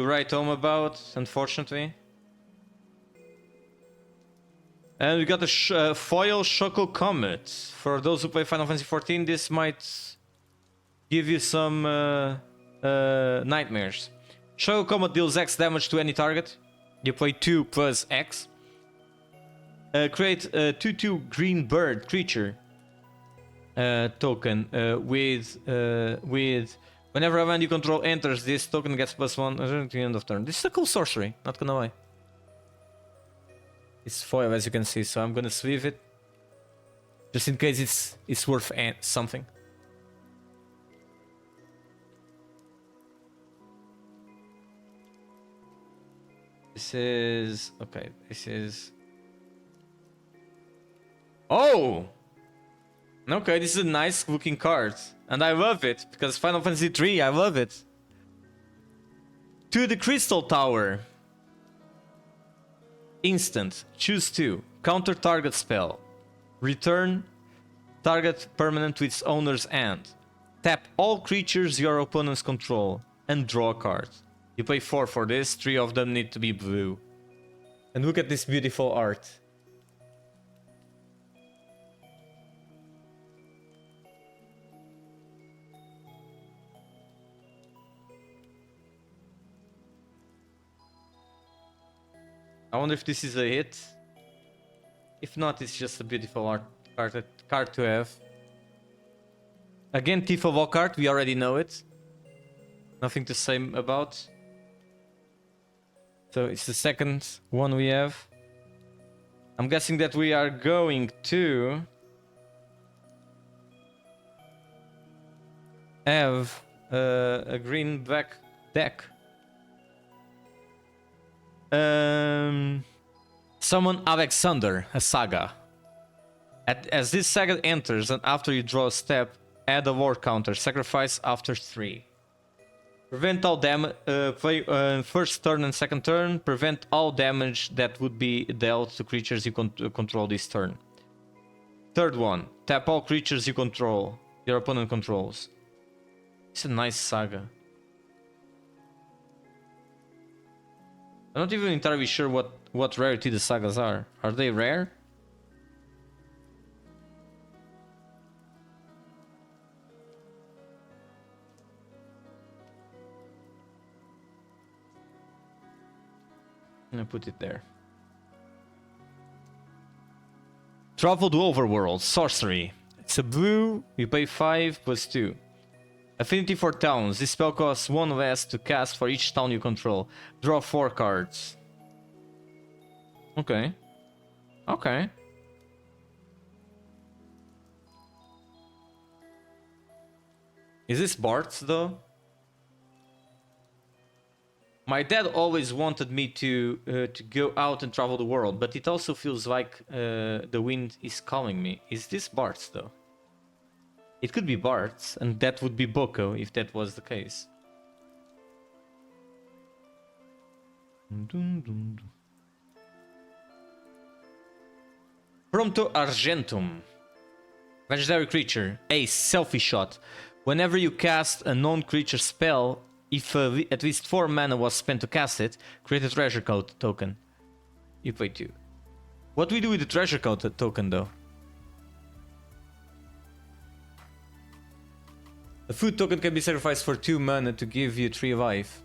write home about, unfortunately. And we got a foil Choco Comet. For those who play Final Fantasy XIV, this might give you some nightmares. Choco Comet deals X damage to any target. You play 2 plus X. Create a 2/2 green bird creature token with whenever a land you control enters, this token gets +1 at the end of turn. This is a cool sorcery, not gonna lie. It's foil, as you can see, so I'm gonna sleeve it just in case it's worth something. This is okay. This is oh. Okay, this is a nice looking card, and I love it because Final Fantasy III. I love it. To the Crystal Tower. Instant. Choose 2. Counter target spell. Return target permanent to its owner's hand. Tap all creatures your opponents control and draw a card. You pay 4 for this, 3 of them need to be blue. And look at this beautiful art. I wonder if this is a hit. If not, it's just a beautiful art card to have. Again, Thief of Occult, we already know it. Nothing to say about. So it's the second one we have. I'm guessing that we are going to have a green back deck. Summon Alexander, a saga. As this saga enters and after you draw a step, add a war counter, sacrifice after 3. Prevent all damage, play first turn and second turn, prevent all damage that would be dealt to creatures you control this turn. Third one, tap all creatures you control, your opponent controls. It's a nice saga. I'm not even entirely sure what rarity the sagas are. Are they rare? I'm gonna put it there. Travel to Overworld, sorcery. It's a blue, you pay 5 plus 2. Affinity for towns. This spell costs 1 less to cast for each town you control. Draw 4 cards. Okay. Okay. Is this Bart's though? My dad always wanted me to go out and travel the world, but it also feels like the wind is calling me. Is this Bart's though? It could be Bart's, and that would be Boko if that was the case. Prompto Argentum. Legendary creature. Ace, selfie shot. Whenever you cast a non-creature spell, if at least 4 mana was spent to cast it, create a treasure code token. You pay 2. What do we do with the treasure code token though? A food token can be sacrificed for 2 mana to give you 3 life.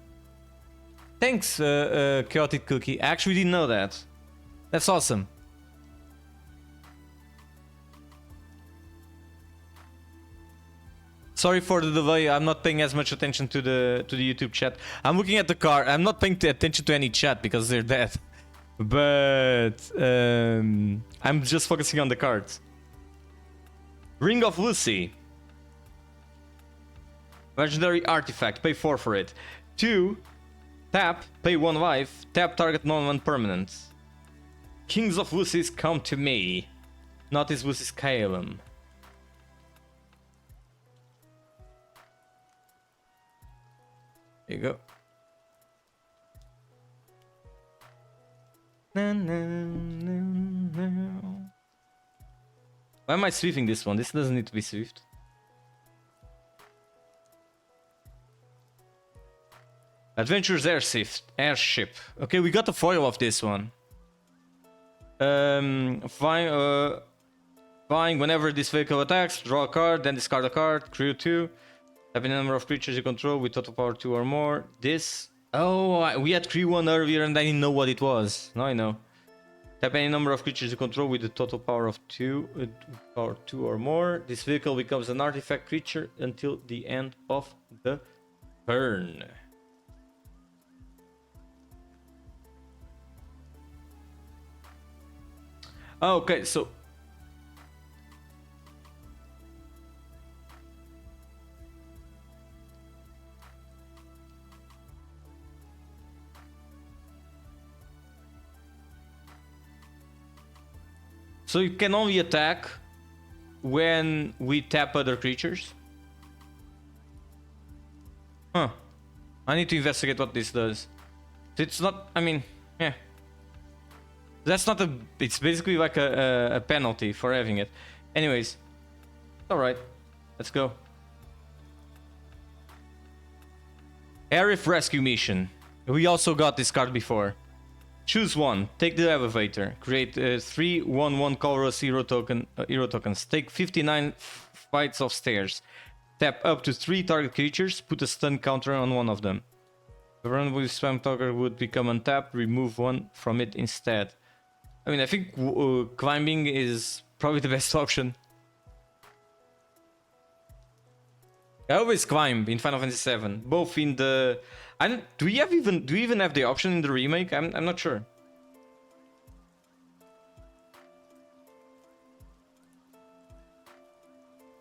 Thanks, Chaotic Cookie. I actually didn't know that. That's awesome. Sorry for the delay. I'm not paying as much attention to the YouTube chat. I'm looking at the card. I'm not paying attention to any chat because they're dead. But I'm just focusing on the cards. Ring of Lucy. Legendary artifact, pay 4 for it. 2, tap, pay 1 life, tap target non-1 permanent. Kings of Lucy's come to me. Not his Lucy's Kaelum. There you go. Why am I sweeping this one? This doesn't need to be swept. Adventurer's Airship. Okay, we got the foil of this one. Flying whenever this vehicle attacks, draw a card, then discard a card, crew 2. Tap any number of creatures you control with total power 2 or more. This... Oh, we had crew 1 earlier and I didn't know what it was. Now I know. Tap any number of creatures you control with the total power of 2 or more. This vehicle becomes an artifact creature until the end of the turn. Okay, so you can only attack when we tap other creatures? Huh. I need to investigate what this does. It's not, I mean, yeah. That's not a... It's basically like a penalty for having it. Anyways. Alright. Let's go. Arif Rescue Mission. We also got this card before. Choose one. Take the elevator. Create 3 1/1 colorless hero tokens. Take 59 flights of stairs. Tap up to 3 target creatures. Put a stun counter on one of them. The randomly spam token would become untapped. Remove one from it instead. I mean, I think climbing is probably the best option. I always climb in Final Fantasy VII, both in the. Do we even have the option in the remake? I'm not sure.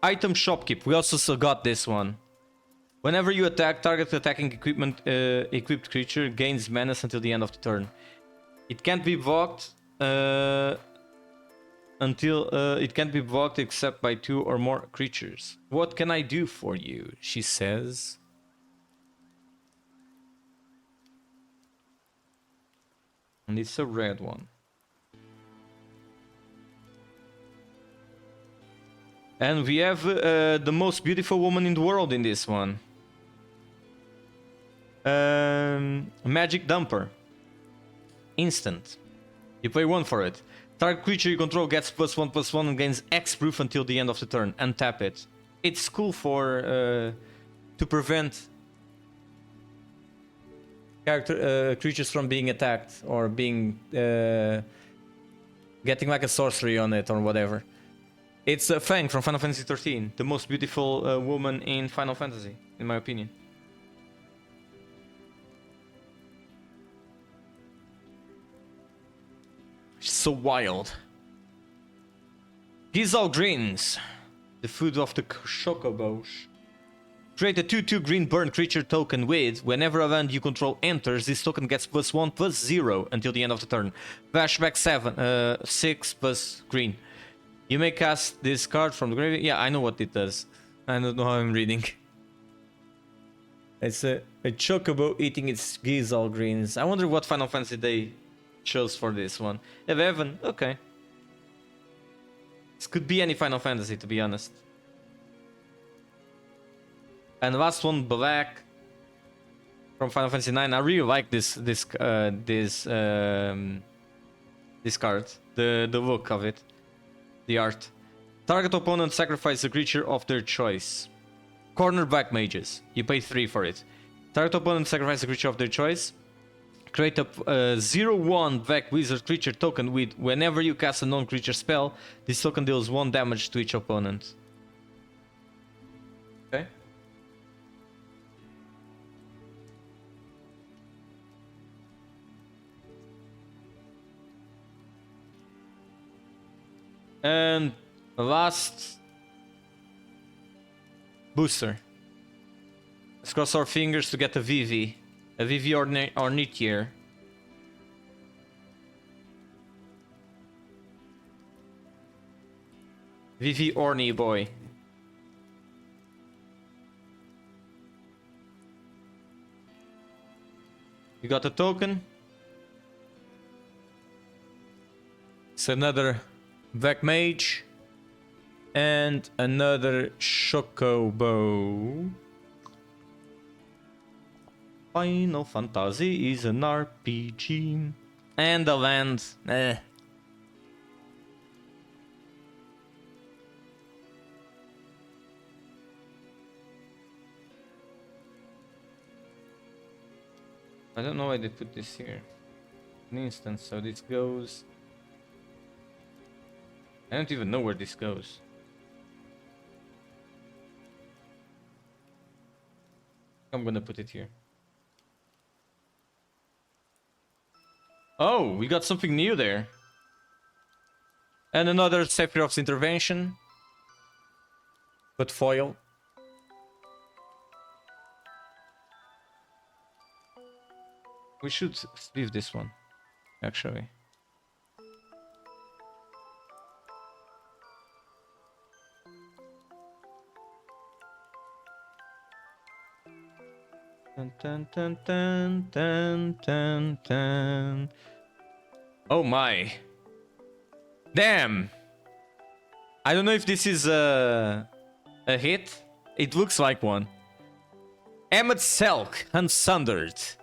Item shopkeep. We also got this one. Whenever you attack, target attacking equipped creature gains menace until the end of the turn. It can't be blocked it can't be blocked except by 2 or more creatures. What can I do for you? She says. And it's a red one. And we have the most beautiful woman in the world in this one. Magic Dumper. Instant. You pay 1 for it. Target creature you control gets +1/+1 and gains X proof until the end of the turn. Untap it. It's cool for to prevent creatures from being attacked or being getting like a sorcery on it or whatever. It's a Fang from Final Fantasy XIII, the most beautiful woman in Final Fantasy, in my opinion. So wild. Gizal Greens, the food of the chocobos. Create a 2/2 green burn creature token with, whenever a land you control enters, this token gets +1/+0 until the end of the turn. Flashback 6 plus green. You may cast this card from the graveyard. Yeah, I know what it does. I don't know how I'm reading. It's a chocobo eating its Gizal Greens. I wonder what Final Fantasy they chose for this one. 11, okay. This could be any Final Fantasy, to be honest. And the last one, black, from Final Fantasy 9. I really like this card. The look of it, the art. Target opponent sacrifice a creature of their choice. Corner Black Mages. You pay 3 for it. Target opponent sacrifice a creature of their choice. Create a 0/1 Black Wizard creature token with, whenever you cast a non-creature spell, this token deals 1 damage to each opponent. Okay. And the last booster. Let's cross our fingers to get a VV. A VV Ornithier. VV Orny boy. You got a token. It's another Black Mage. And another Chocobo. Final Fantasy is an RPG. And the land. I don't know why they put this here. An instance, so this goes. I don't even know where this goes. I'm gonna put it here. Oh, we got something new there. And another Sephiroth's intervention. But foil. We should leave this one, actually. Dun, dun, dun, dun, dun, dun. Oh my. Damn. I don't know if this is a hit. It looks like one. Emmet Selk, Unsundered.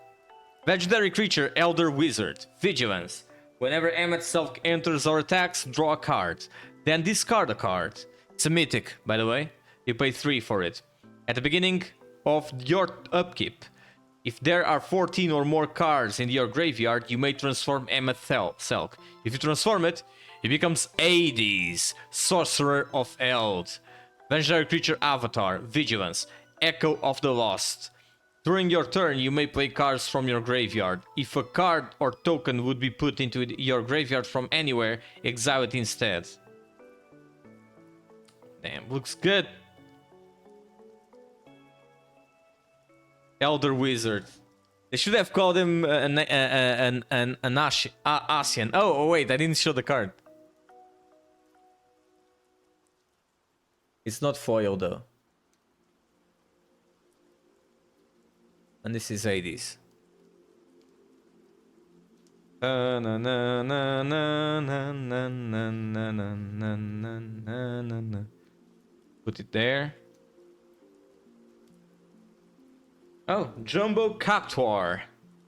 Legendary creature, Elder Wizard. Vigilance. Whenever Emmet Self enters or attacks, draw a card. Then discard a card. It's a mythic, by the way. You pay 3 for it. At the beginning of your upkeep, if there are 14 or more cards in your graveyard, you may transform Emmet Selk. If you transform it, it becomes Hades, Sorcerer of Eld. Legendary creature avatar, Vigilance, Echo of the Lost. During your turn, you may play cards from your graveyard. If a card or token would be put into your graveyard from anywhere, exile it instead. Damn, looks good. Elder Wizard. They should have called him an Asian. Oh, wait, I didn't show the card. It's not foil though. And this is Hades. Put it there. Oh, Jumbo Cactuar.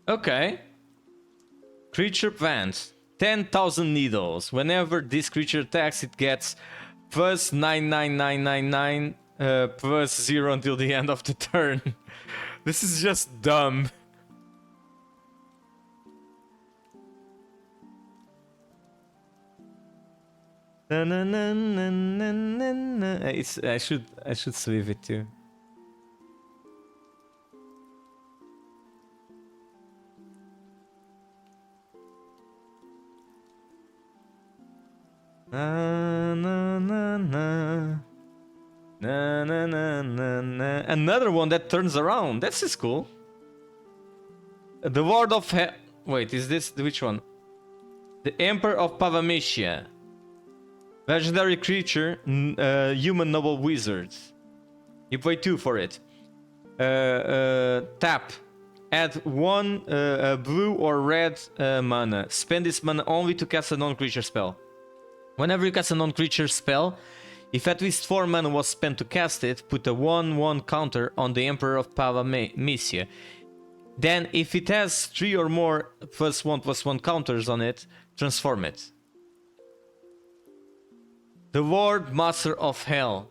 Okay. Creature Vance. 10,000 needles. Whenever this creature attacks, it gets plus 99999 plus 0 until the end of the turn. This is just dumb. It's I should save it too. Na, na, na, na. Na, na, na, na, na. Another one that turns around. This is cool. The Ward of Wait, is this which one? The Emperor of Pavamishia. Legendary creature, human noble wizard. You pay 2 for it. Tap. Add 1 blue or red mana. Spend this mana only to cast a non-creature spell. Whenever you cast a non-creature spell, if at least 4 mana was spent to cast it, put a 1/1 counter on the Emperor of Pavamishia. Then, if it has 3 or more +1/+1 counters on it, transform it. The Ward Master of Hell.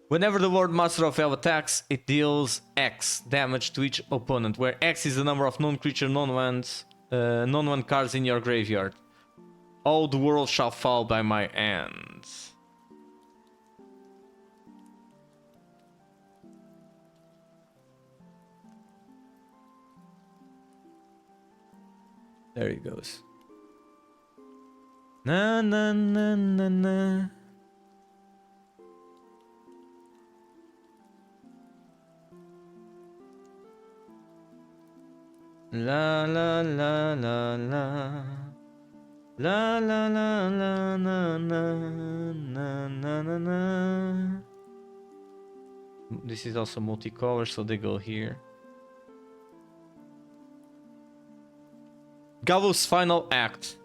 Whenever the Ward Master of Hell attacks, it deals X damage to each opponent, where X is the number of non-creature non-one cards in your graveyard. All the world shall fall by my hand. There he goes. Na na na na na. La la la la la. La la la la na na na na na na. This is also multicolor, so they go here. Gallows Final Act.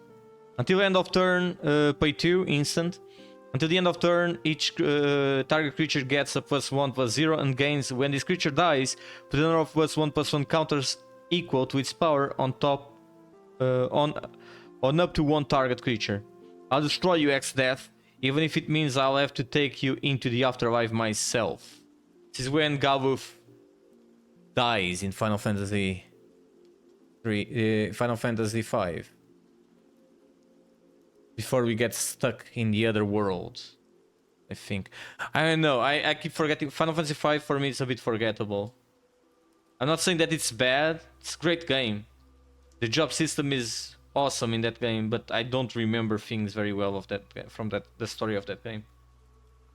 Until end of turn, pay 2 instant. Until the end of turn, each target creature gets a +1/+0 and gains. When this creature dies, put a number of +1/+1 counters equal to its power on top on up to 1 target creature. I'll destroy you X death, even if it means I'll have to take you into the afterlife myself. This is when Galvuf dies in Final Fantasy 3, Final Fantasy 5. Before we get stuck in the other world, I think. I don't know, I keep forgetting. Final Fantasy 5 for me is a bit forgettable. I'm not saying that it's bad, it's a great game. The job system is awesome in that game, but I don't remember things very well of that from the story of that game.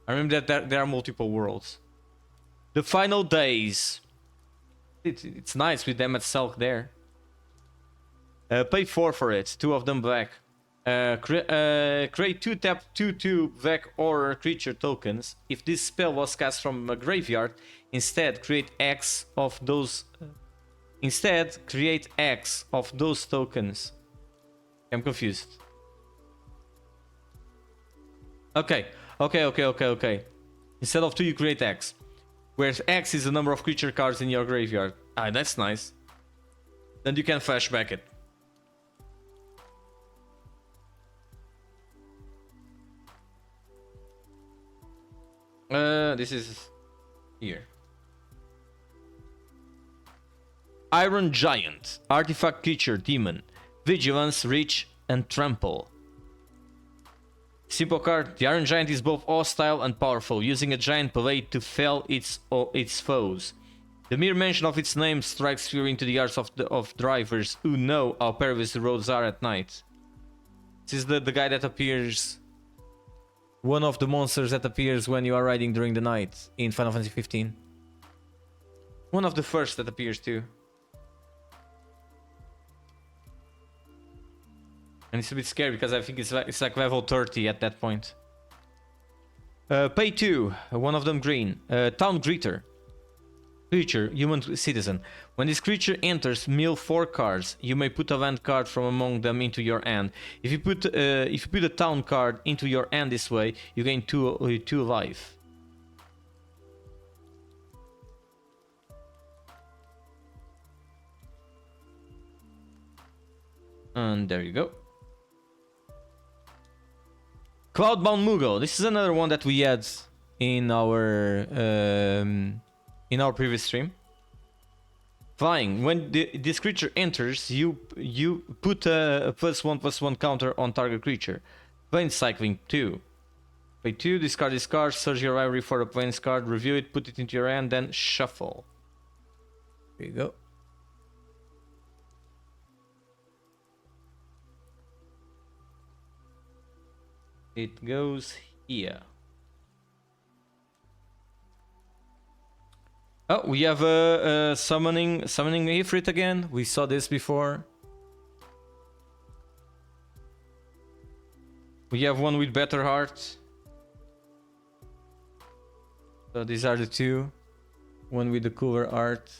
I remember that there are multiple worlds. The Final Days. It's nice with them at Selk there. Pay 4 for it, 2 of them black. Create 2 tap 2/2 black horror creature tokens. If this spell was cast from a graveyard, instead create X of those. Create X of those tokens. I'm confused. Okay. Instead of 2, you create X. where X is the number of creature cards in your graveyard. Ah, that's nice. Then you can flashback it. This is here. Iron Giant, artifact creature, demon, vigilance, reach, and trample. Simple card. The Iron Giant is both hostile and powerful, using a giant blade to fell its foes. The mere mention of its name strikes fear into the hearts of drivers who know how perilous the roads are at night. This is the guy that appears. One of the monsters that appears when you are riding during the night in Final Fantasy 15. One of the first that appears too. And it's a bit scary because I think it's like level 30 at that point. Pay 2, one of them green. Town Greeter. Creature, human citizen. When this creature enters, mill 4 cards. You may put a land card from among them into your hand. If you put a town card into your hand this way, you gain 2 life. And there you go. Cloudbound Moogle. This is another one that we had in our previous stream. Flying. When this creature enters, you put a +1/+1 counter on target creature. Plane Cycling 2. Pay 2, discard this card, search your library for a planes card, review it, put it into your hand, then shuffle. There you go. It goes here. Oh, we have a summoning Ifrit again. We saw this before. We have one with better heart. So these are the two. One with the cooler art.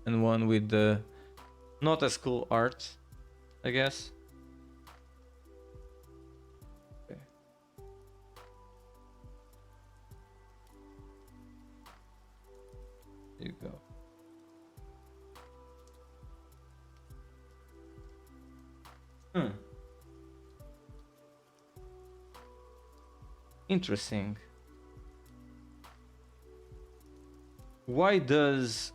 And one with the not as cool art, I guess. There you go. Interesting. Why does...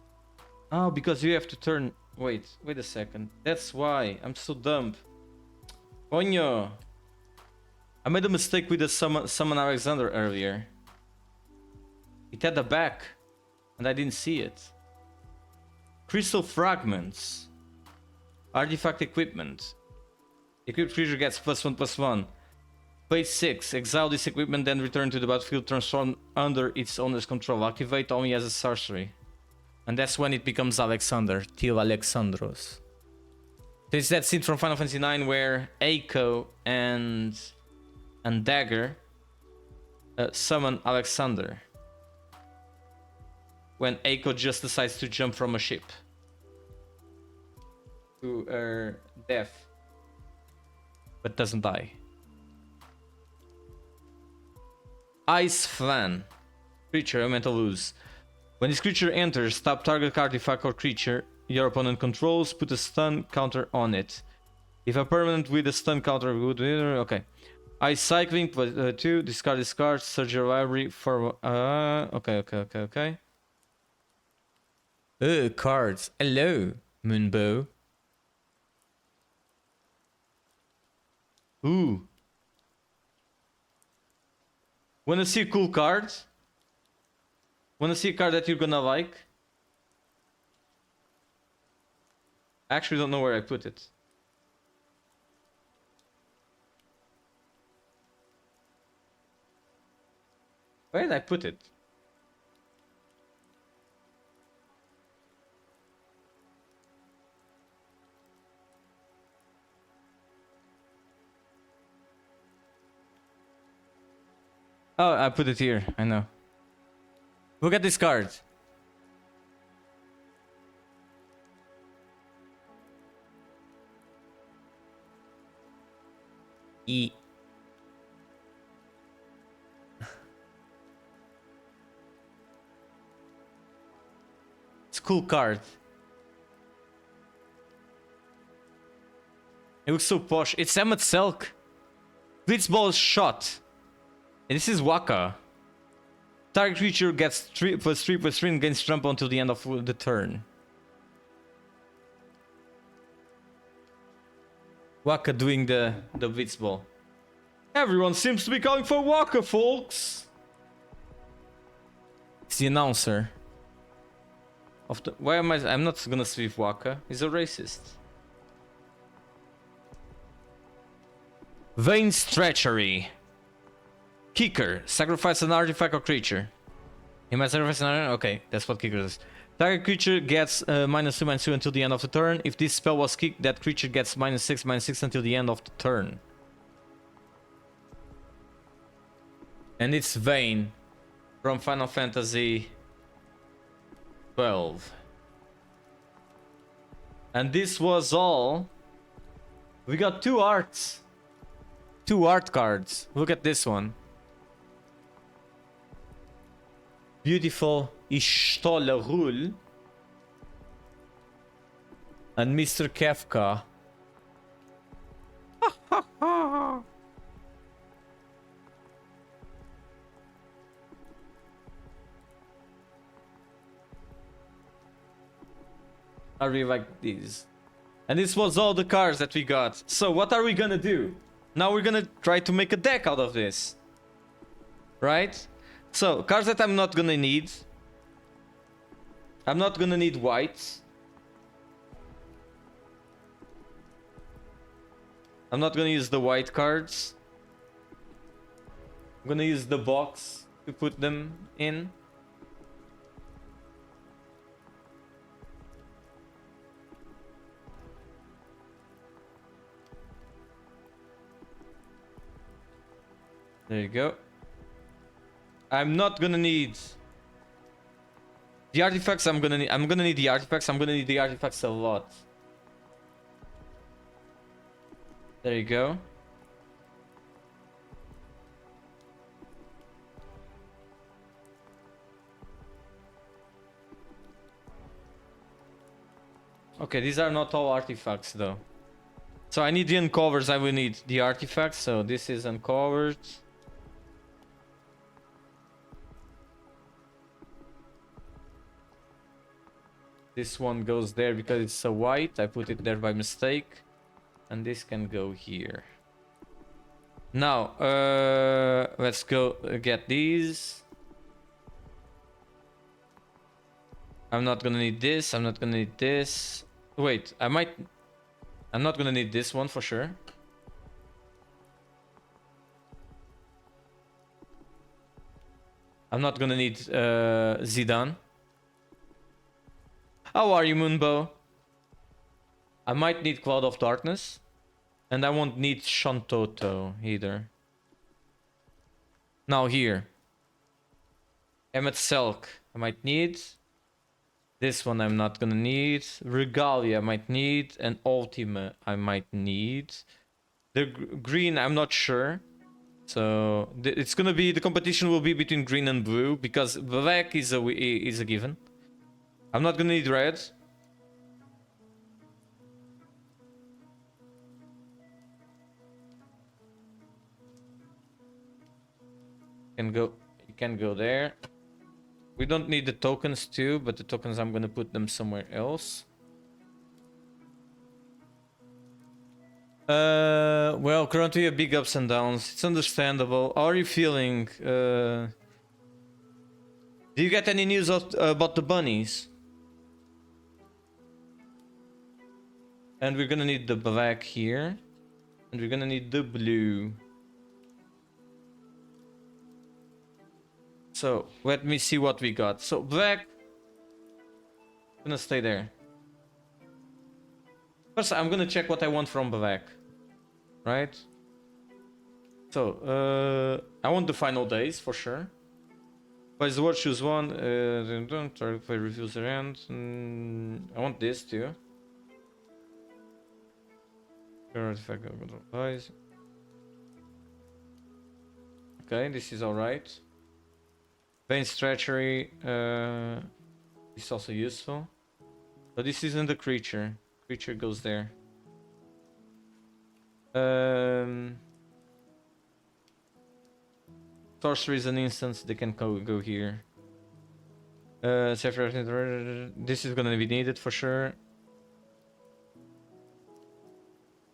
Oh, because you have to turn... Wait a second. That's why. I'm so dumb. Coño. I made a mistake with the summon Alexander earlier. It had the back. And I didn't see it. Crystal Fragments. Artifact Equipment. Equipped creature gets +1/+1. Pay 6. Exile this equipment, then return to the battlefield transformed under its owner's control. Activate only as a sorcery. And that's when it becomes Alexander. Till Alexandros. This is that scene from Final Fantasy IX where Eiko and Dagger summon Alexander. When Eiko just decides to jump from a ship to her death, but doesn't die. Ice Flan. Creature, elemental lose. When this creature enters, tap target artifact or creature your opponent controls, put a stun counter on it. If a permanent with a stun counter would... Okay. Ice Cycling, +2, discard this card, search your library for... Okay. Cards. Hello, Moonbow. Ooh. Wanna see a cool card? Wanna see a card that you're gonna like? I actually don't know where I put it. Where did I put it? Oh, I put it here. I know. Look at this card. E. cool card. It looks so posh. It's Emmet Selk. Blitzball shot. And this is Waka. Target creature gets 3/3/3 and gains trample until the end of the turn. Waka doing the Blitzball. Everyone seems to be calling for Waka, folks. It's the announcer. Of the, why am I? I'm not gonna sweep Waka. He's a racist. Vane's Treachery. Kicker. Sacrifice an artifact or creature. He might sacrifice an artifact. Okay, that's what kicker is. Target creature gets -2/2 until the end of the turn. If this spell was kicked, that creature gets -6/6 until the end of the turn. And it's Vane from Final Fantasy 12. And this was all. We got 2 arts. 2 art cards. Look at this one. Beautiful Ishtola Rule. And Mr. Kefka. I really like these. And this was all the cards that we got. So what are we gonna do? Now we're gonna try to make a deck out of this. Right? So, cards that I'm not gonna need. I'm not gonna need white. I'm not gonna use the white cards. I'm gonna use the box to put them in. There you go. I'm not gonna need the artifacts. I'm gonna need the artifacts. I'm gonna need the artifacts a lot. There you go. Okay, these are not all artifacts though. So I need the uncovers. I will need the artifacts. So this is uncovered. This one goes there because it's a white. I put it there by mistake. And this can go here. Now, let's go get these. I'm not gonna need this. I'm not gonna need this. Wait, I'm not gonna need this one for sure. I'm not gonna need Zidane. How are you, Moonbow? I might need Cloud of Darkness. And I won't need Shantoto either. Now here. Emmet Selk I might need. This one I'm not gonna need. Regalia I might need. And Ultima I might need. The green I'm not sure. So it's gonna be, the competition will be between green and blue. Because black is a given. I'm not gonna need red. You can go there. We don't need the tokens too, but the tokens I'm gonna put them somewhere else. Well, currently a big ups and downs. It's understandable. How are you feeling? Do you get any news about the bunnies? And we're gonna need the black here. And we're gonna need the blue. So, let me see what we got. So, black. Gonna stay there. First, I'm gonna check what I want from black. Right? So, I want the final days for sure. Plays the word, choose one. Target play reviews their end. I want this too. Okay, this is alright. Vane's Treachery is also useful. So this isn't a creature. Creature goes there. Sorcery is an instance. They can go here. This is gonna be needed for sure.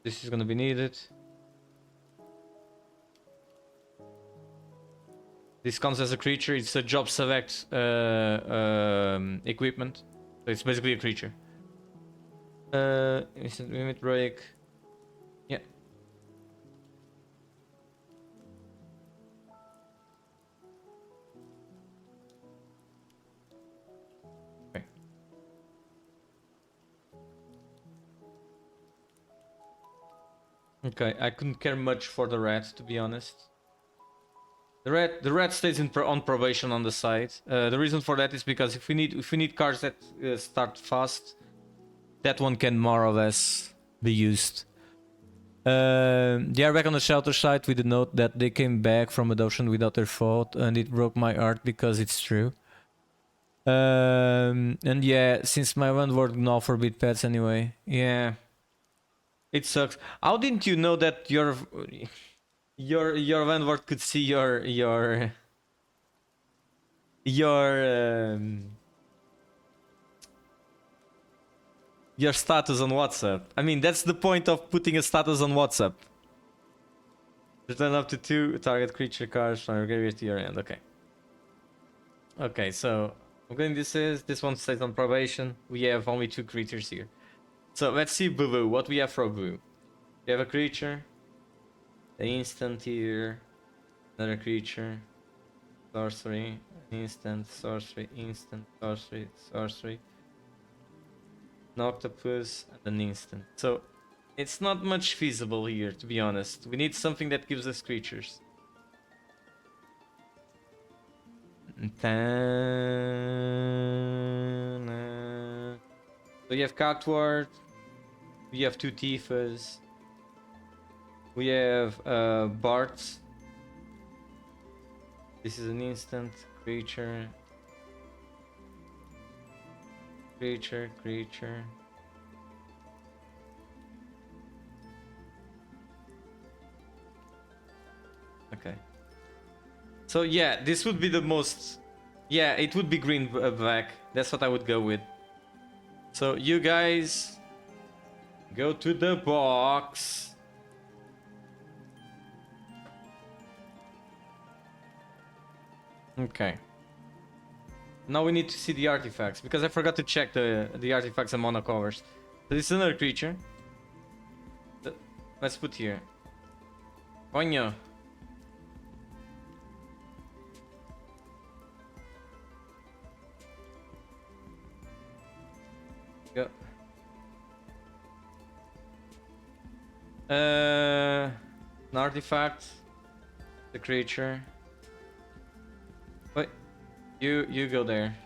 This is gonna be needed. This comes as a creature. It's a job select equipment. So it's basically a creature. Instant limit break. Yeah. Okay. Okay, I couldn't care much for the rat, to be honest. The rat stays on probation on the side. The reason for that is because if we need cards that start fast, that one can more or less be used. They are back on the shelter site with the note that they came back from adoption without their fault, and it broke my heart because it's true. And yeah, since my landlord now forbid pets anyway. Yeah, it sucks. How didn't you know that your landlord could see your your status on WhatsApp? I mean, that's the point of putting a status on WhatsApp. Return up to 2 target creature cards from your graveyard to your end. Okay. Okay, so I'm going this one stays on probation. We have only 2 creatures here. So let's see Blue. What we have for Blue? We have a creature, the instant here, another creature, sorcery, instant, sorcery, sorcery, an octopus, and an instant. So it's not much feasible here, to be honest. We need something that gives us creatures. So you have Cutward, we have 2 Tifas, we have Bart. This is an instant creature. Creature. Okay. So yeah, this would be the most... Yeah, it would be green black. That's what I would go with. So you guys go to the box. Okay. Now we need to see the artifacts because I forgot to check the artifacts and mono covers. So this is another creature. Let's put here. Coño. Go. An artifact. The creature. Wait. You go there.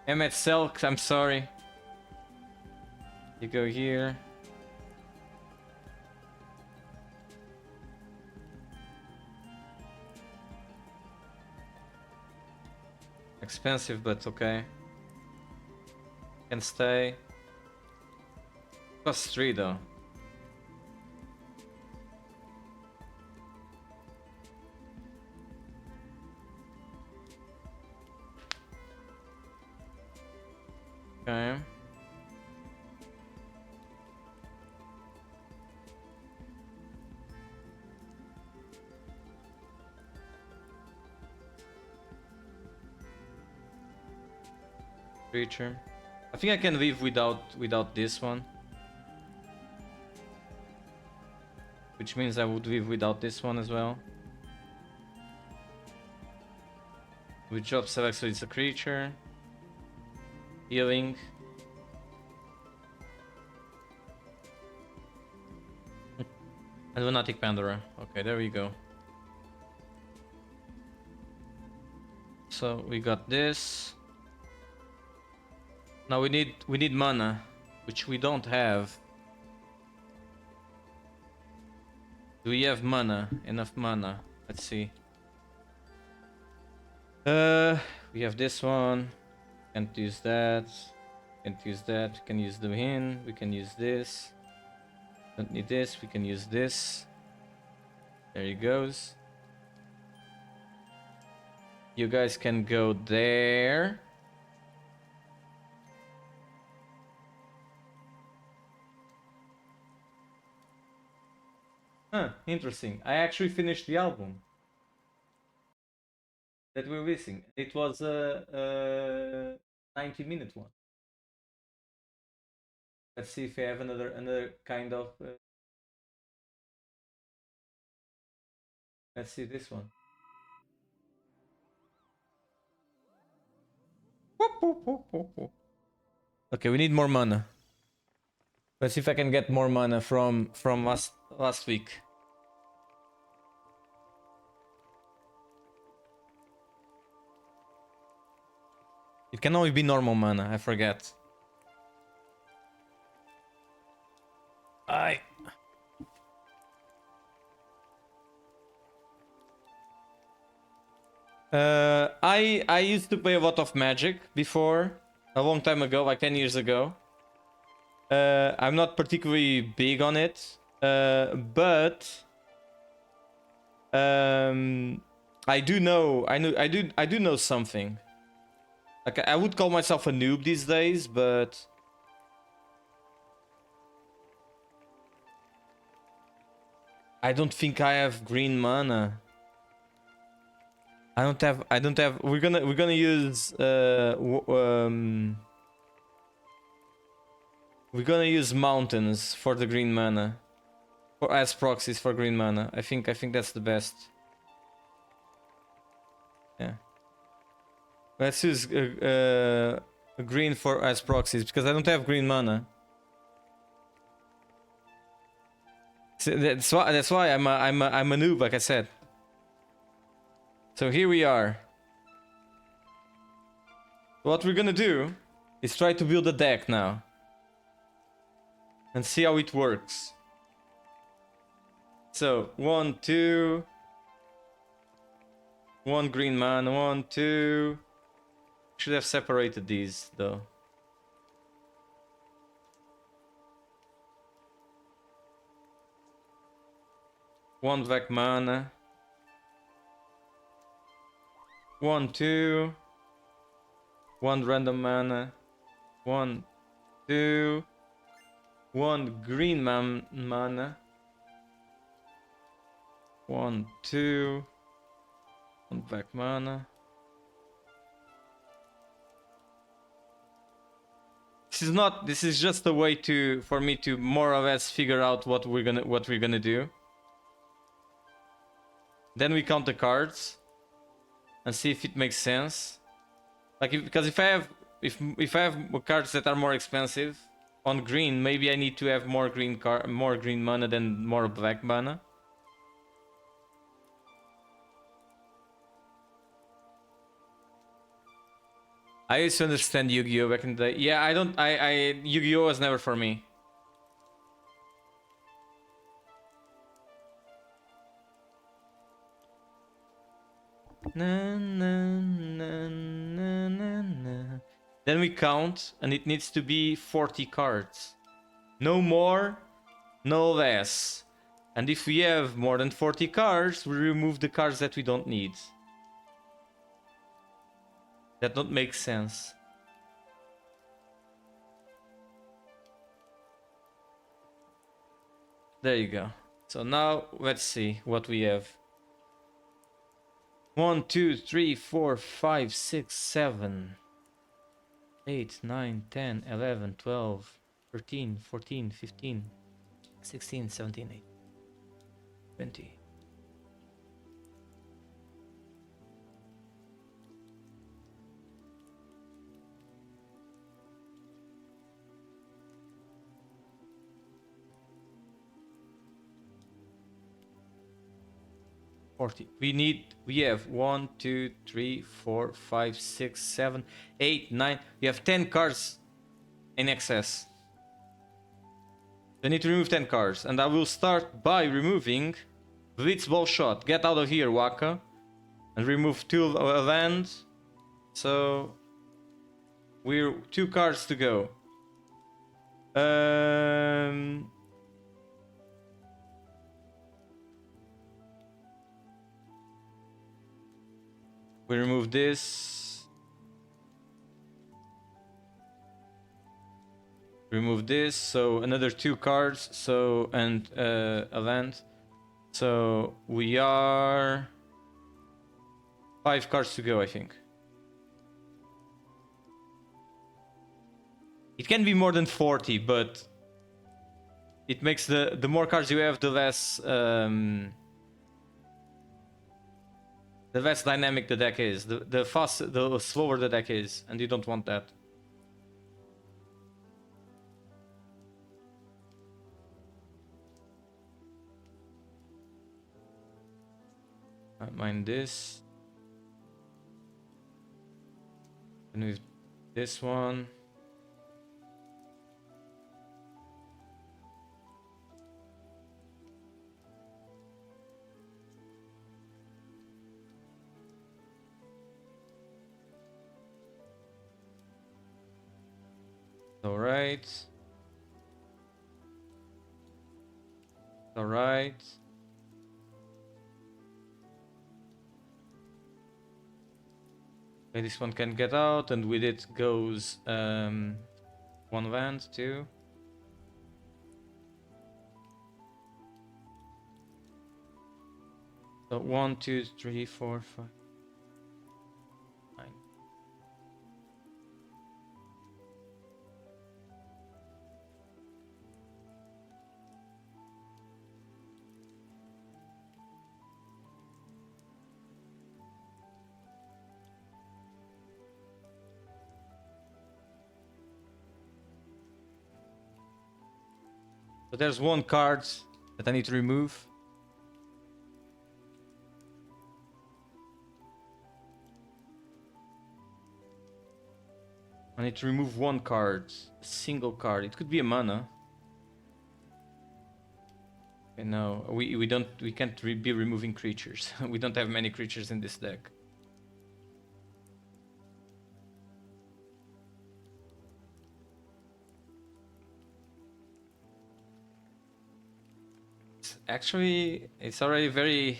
Emmet Selk, I'm sorry. You go here. Expensive, but okay. Can stay. Costs 3 though. Okay. Creature. I think I can live without this one. Which means I would live without this one as well. With job select, so it's a creature. Healing. And Lunatic Pandora. Okay, there we go. So we got this. Now we need mana, which we don't have. Do we have mana? Enough mana? Let's see. We have this one. Can't use that. Can't use that. We can use the hin. We can use this. Don't need this. We can use this. There he goes. You guys can go there. Huh, interesting. I actually finished the album that we're missing. It was a 90-minute one. Let's see if I have another kind of. Let's see this one. Okay, we need more mana. Let's see if I can get more mana from last week. It can only be normal mana. I forget. I used to play a lot of Magic before, a long time ago, like 10 years ago. I'm not particularly big on it, but I do know something. Like, I would call myself a noob these days, but I don't think I have green mana. I don't have. We're gonna use we're gonna use mountains for the green mana, or as proxies for green mana. I think that's the best. Yeah. Let's use green for as proxies because I don't have green mana. So that's why I'm a noob, like I said. So here we are. What we're gonna do is try to build a deck now. And see how it works. So, 1, 2. 1 green mana, 1, 2. Should have separated these though. One black mana. 1, 2. 1 random mana. 1, 2. 1 green mana. 1, 2. 1 black mana. This is just a way for me to more or less figure out what we're gonna do. Then we count the cards and see if it makes sense. Like because if I have cards that are more expensive on green, maybe I need to have more green mana than more black mana. I used to understand Yu-Gi-Oh back in the day. Yeah, Yu-Gi-Oh was never for me. Na, na, na, na, na, na. Then we count, and it needs to be 40 cards. No more, no less. And if we have more than 40 cards, we remove the cards that we don't need. That don't make sense. There you go. So now let's see what we have. 1, 2, 3, 4, 5, 6, 7, 8, 9, 10, 11, 12, 13, 14, 15, 16, 17, 18, 20. We have 1, 2, 3, 4, 5, 6, 7, 8, 9. We have 10 cards in excess. We need to remove 10 cards, and I will start by removing Blitzball Shot. Get out of here, Waka, and remove 2 lands. So we're 2 cards to go. Um, we remove this. Remove this. So another 2 cards. So and a land. So we are 5 cards to go, I think. It can be more than 40, but it makes the more cards you have, the less dynamic the deck is. The slower the deck is, and you don't want that. Mind this. And with this one. Alright. Alright. Okay, this one can get out, and with it goes 1 land, 2. So 1, 2, 3, 4, 5, 9. So there's 1 card that I need to remove. I need to remove 1 card, a single card. It could be a mana. Okay, no, we can't be removing creatures. We don't have many creatures in this deck. Actually, it's already very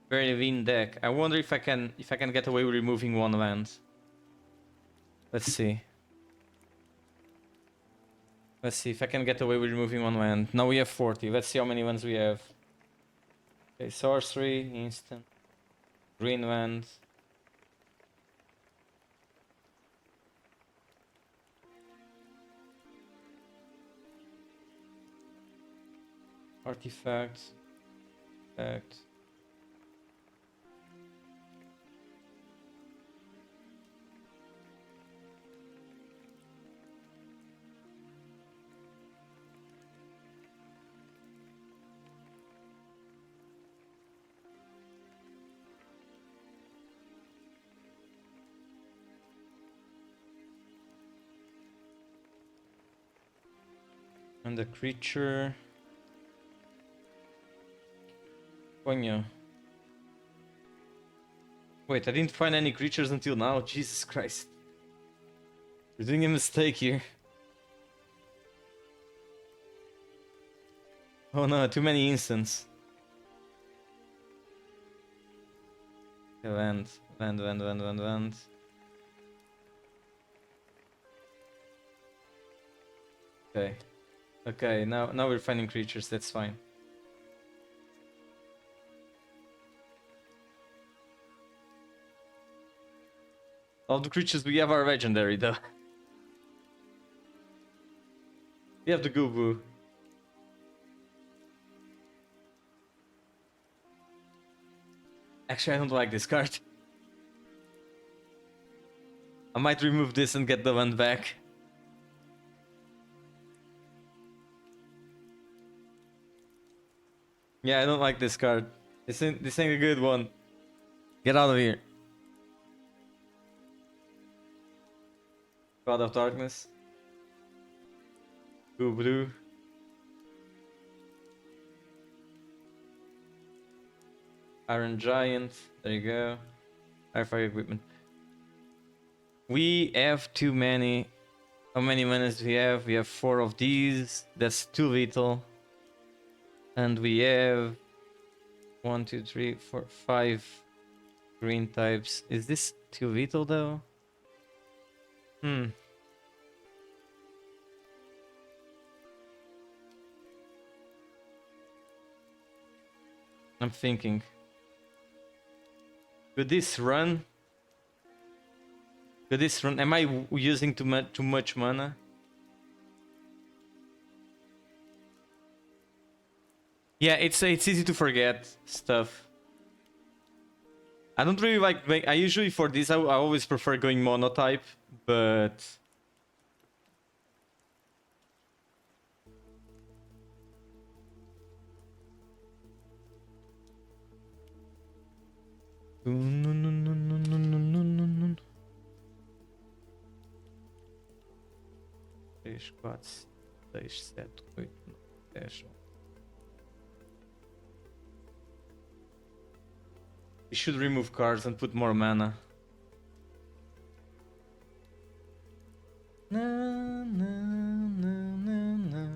lean deck. I wonder if I can get away with removing 1 land. Let's see. Let's see if I can get away with removing 1 land. Now we have 40. Let's see how many ones we have. Okay, sorcery, instant, green land. Artifact. Artifact. And the creature. Coño. Wait, I didn't find any creatures until now. Jesus Christ. You're doing a mistake here. Oh no, too many instants. Okay, land. Okay. Okay, now we're finding creatures, that's fine. All the creatures we have are legendary though. We have the Gubu. Actually, I don't like this card. I might remove this and get the land back. Yeah, I don't like this card. This ain't a good one. Get out of here. God of Darkness. Blue. Iron Giant. There you go. Fire equipment. We have too many How many manas do we have? We have 4 of these. That's too little. And we have 1, 2, 3, 4, 5 green types. Is this too little though? I'm thinking. Could this run? Could this run? Am I using too much mana? Yeah, it's easy to forget stuff. I don't really like. I usually for this I always prefer going monotype, but no no no no no no no no no. 3, 4, 6, 7, 8, 9, 10. We should remove cards and put more mana. No, no, no, no, no,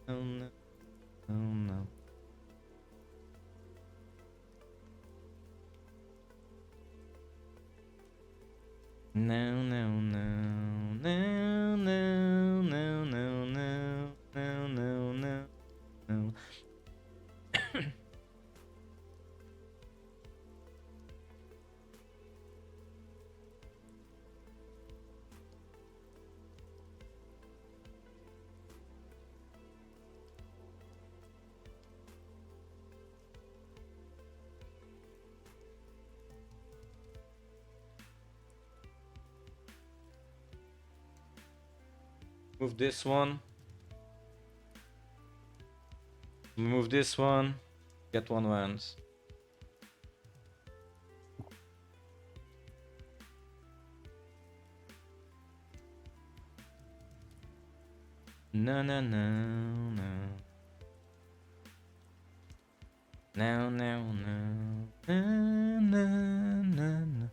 no, no, no, no. No, no, no, no, no, no, no, no, no, no, no, no. Move this one. Move this one. Get 1 land. No, no, no, no. No, no, no. No, no, no, no.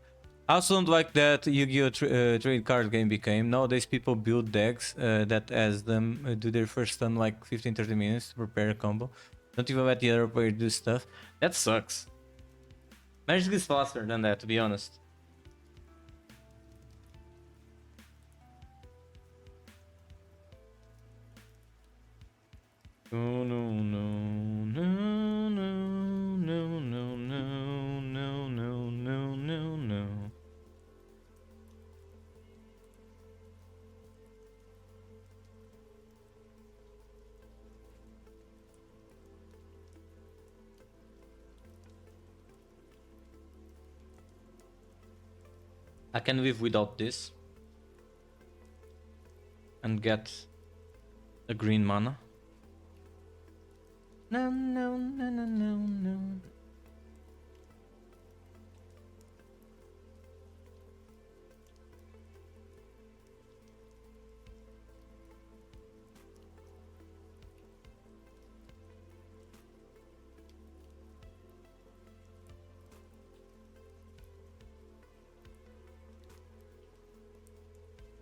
I also don't like that Yu-Gi-Oh! Trade card game became. Nowadays people build decks that as them do their first turn like 15-30 minutes to prepare a combo. Don't even let the other player do stuff. That sucks. Magic is faster than that, to be honest. No, no, no, no, no, no, no, no, no, no, no, no, no. I can live without this and get a green mana. No, no, no, no, no, no.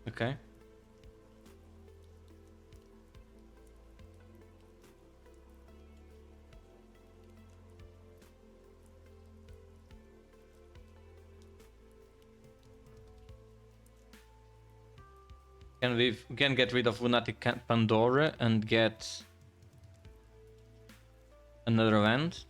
Okay. We can get rid of Lunatic Pandora and get another land.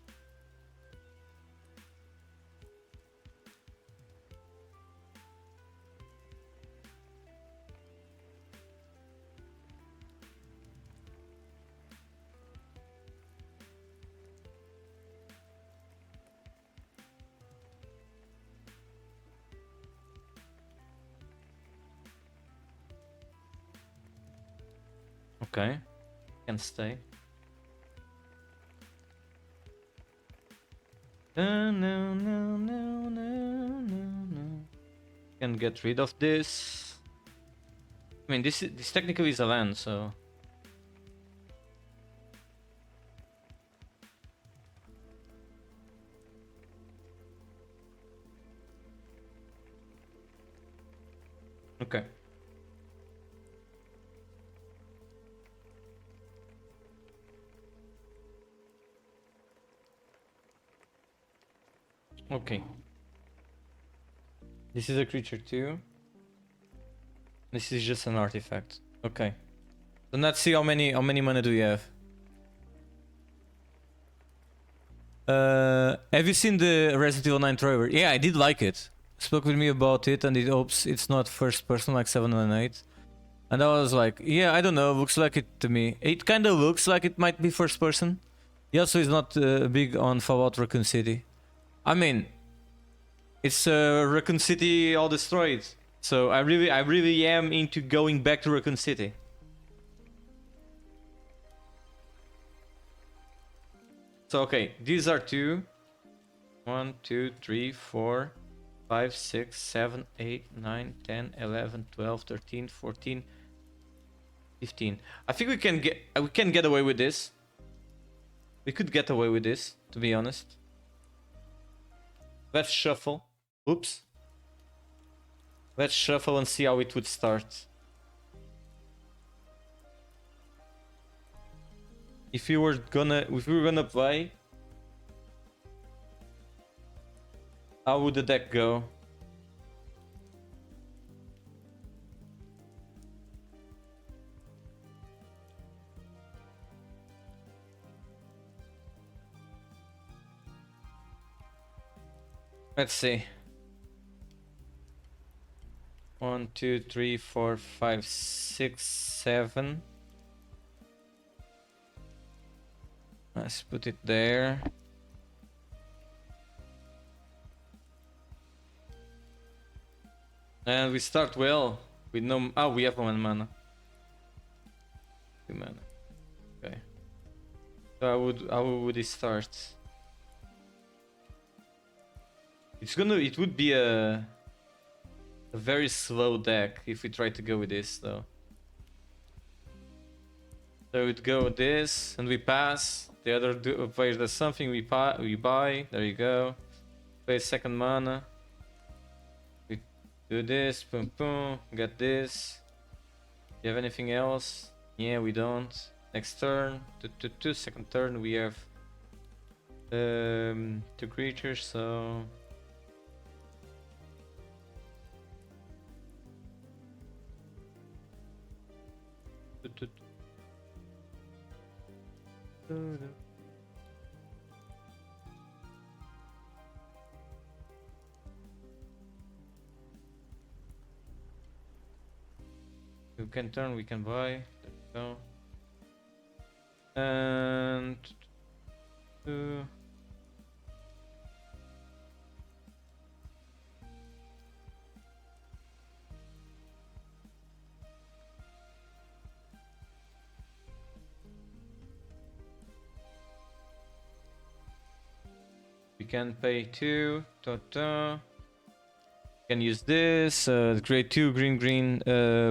Okay, can stay. No, no, no, no, no, no, no. Can get rid of this. I mean, this technically is a land, so. Okay. Okay. This is a creature too. This is just an artifact. Okay. So let's see how many mana do you have. Have you seen the Resident Evil 9 trailer? Yeah, I did like it. Spoke with me about it, and it hopes it's not first person like 7 and 8. And I was like, yeah, I don't know, looks like it to me. It kind of looks like it might be first person. He also is not big on Fallout Raccoon City. I mean, it's Raccoon City all destroyed. So I really am into going back to Raccoon City. So okay, these are 2. 1, 2, 3, 4, 5, 6, 7, 8, 9, 10, 11, 12, 13, 14, 15. I think we can get away with this. We could get away with this, to be honest. Let's shuffle. Oops. Let's shuffle and see how it would start. If we were gonna play, how would the deck go? Let's see. 1, 2, 3, 4, 5, 6, 7. Let's put it there. And we start well with no. Oh, we have 1 mana. 2 mana. Okay. So how would it start? It would be a very slow deck if we try to go with this though. So we'd go with this and we pass. The other player does something, we buy. There you go. Play 2nd mana. We do this, boom boom, get this. Do you have anything else? Yeah, we don't. Next turn, 2nd turn, we have 2 creatures, so we can turn, we can buy. There we go. And we can pay 2. Can use this, create 2 green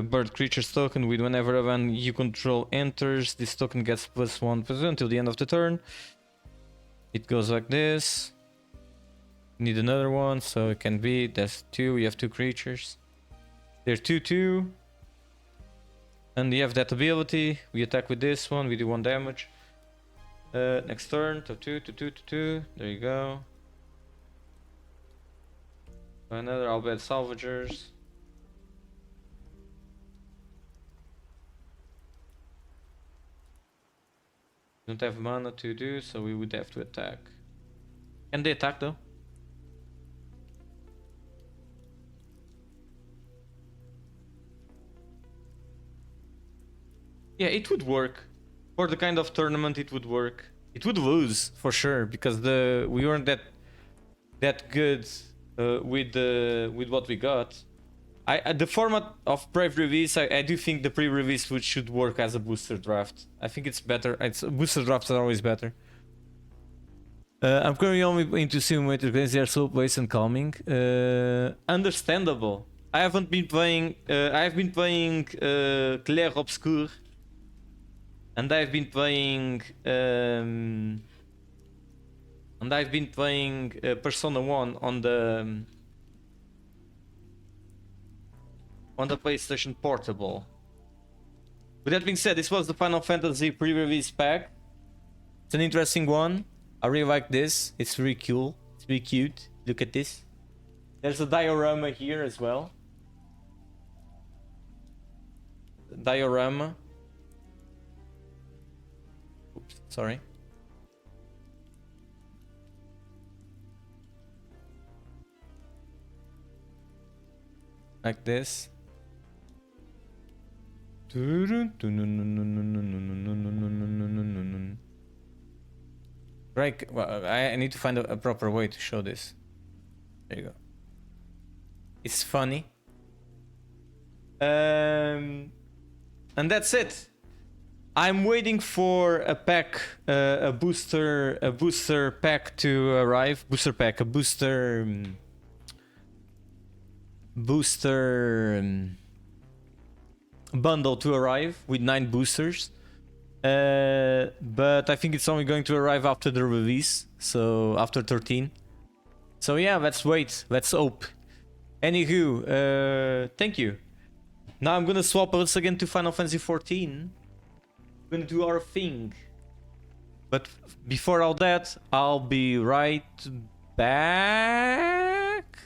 bird creatures token with whenever a one you control enters, this token gets +1 until the end of the turn. It goes like this. Need another one, so it can be, that's 2, we have 2 creatures. They're 2/2. And you have that ability, we attack with this one, we do 1 damage. Next turn, 2, there you go. Another Albed Salvagers. Don't have mana to do, so we would have to attack. Can they attack though? Yeah, it would work. For the kind of tournament it would work. It would lose for sure because we weren't that good with what we got. The format of pre-release, I do think the pre-release should work as a booster draft. I think it's better. Booster drafts are always better. I'm currently only into simulator games. They are slow paced and calming. Understandable. I haven't been playing. I've been playing Clair Obscur, and I've been playing. And I've been playing Persona 1 on the PlayStation Portable. With that being said, this was the Final Fantasy pre-release pack. It's an interesting one. I really like this. It's really cool. It's Really cute. Look at this. There's a diorama here as well. Diorama. Oops, sorry. Like this. Right, well, I need to find a proper way to show this. There you go. It's funny. And that's it. I'm waiting for a pack, a booster pack to arrive. Booster bundle to arrive with 9 boosters. But I think it's only going to arrive after the release, so after 13. So yeah, let's wait, let's hope. Anywho, thank you. Now I'm gonna swap once again to Final Fantasy 14. We're gonna do our thing. But before all that, I'll be right back.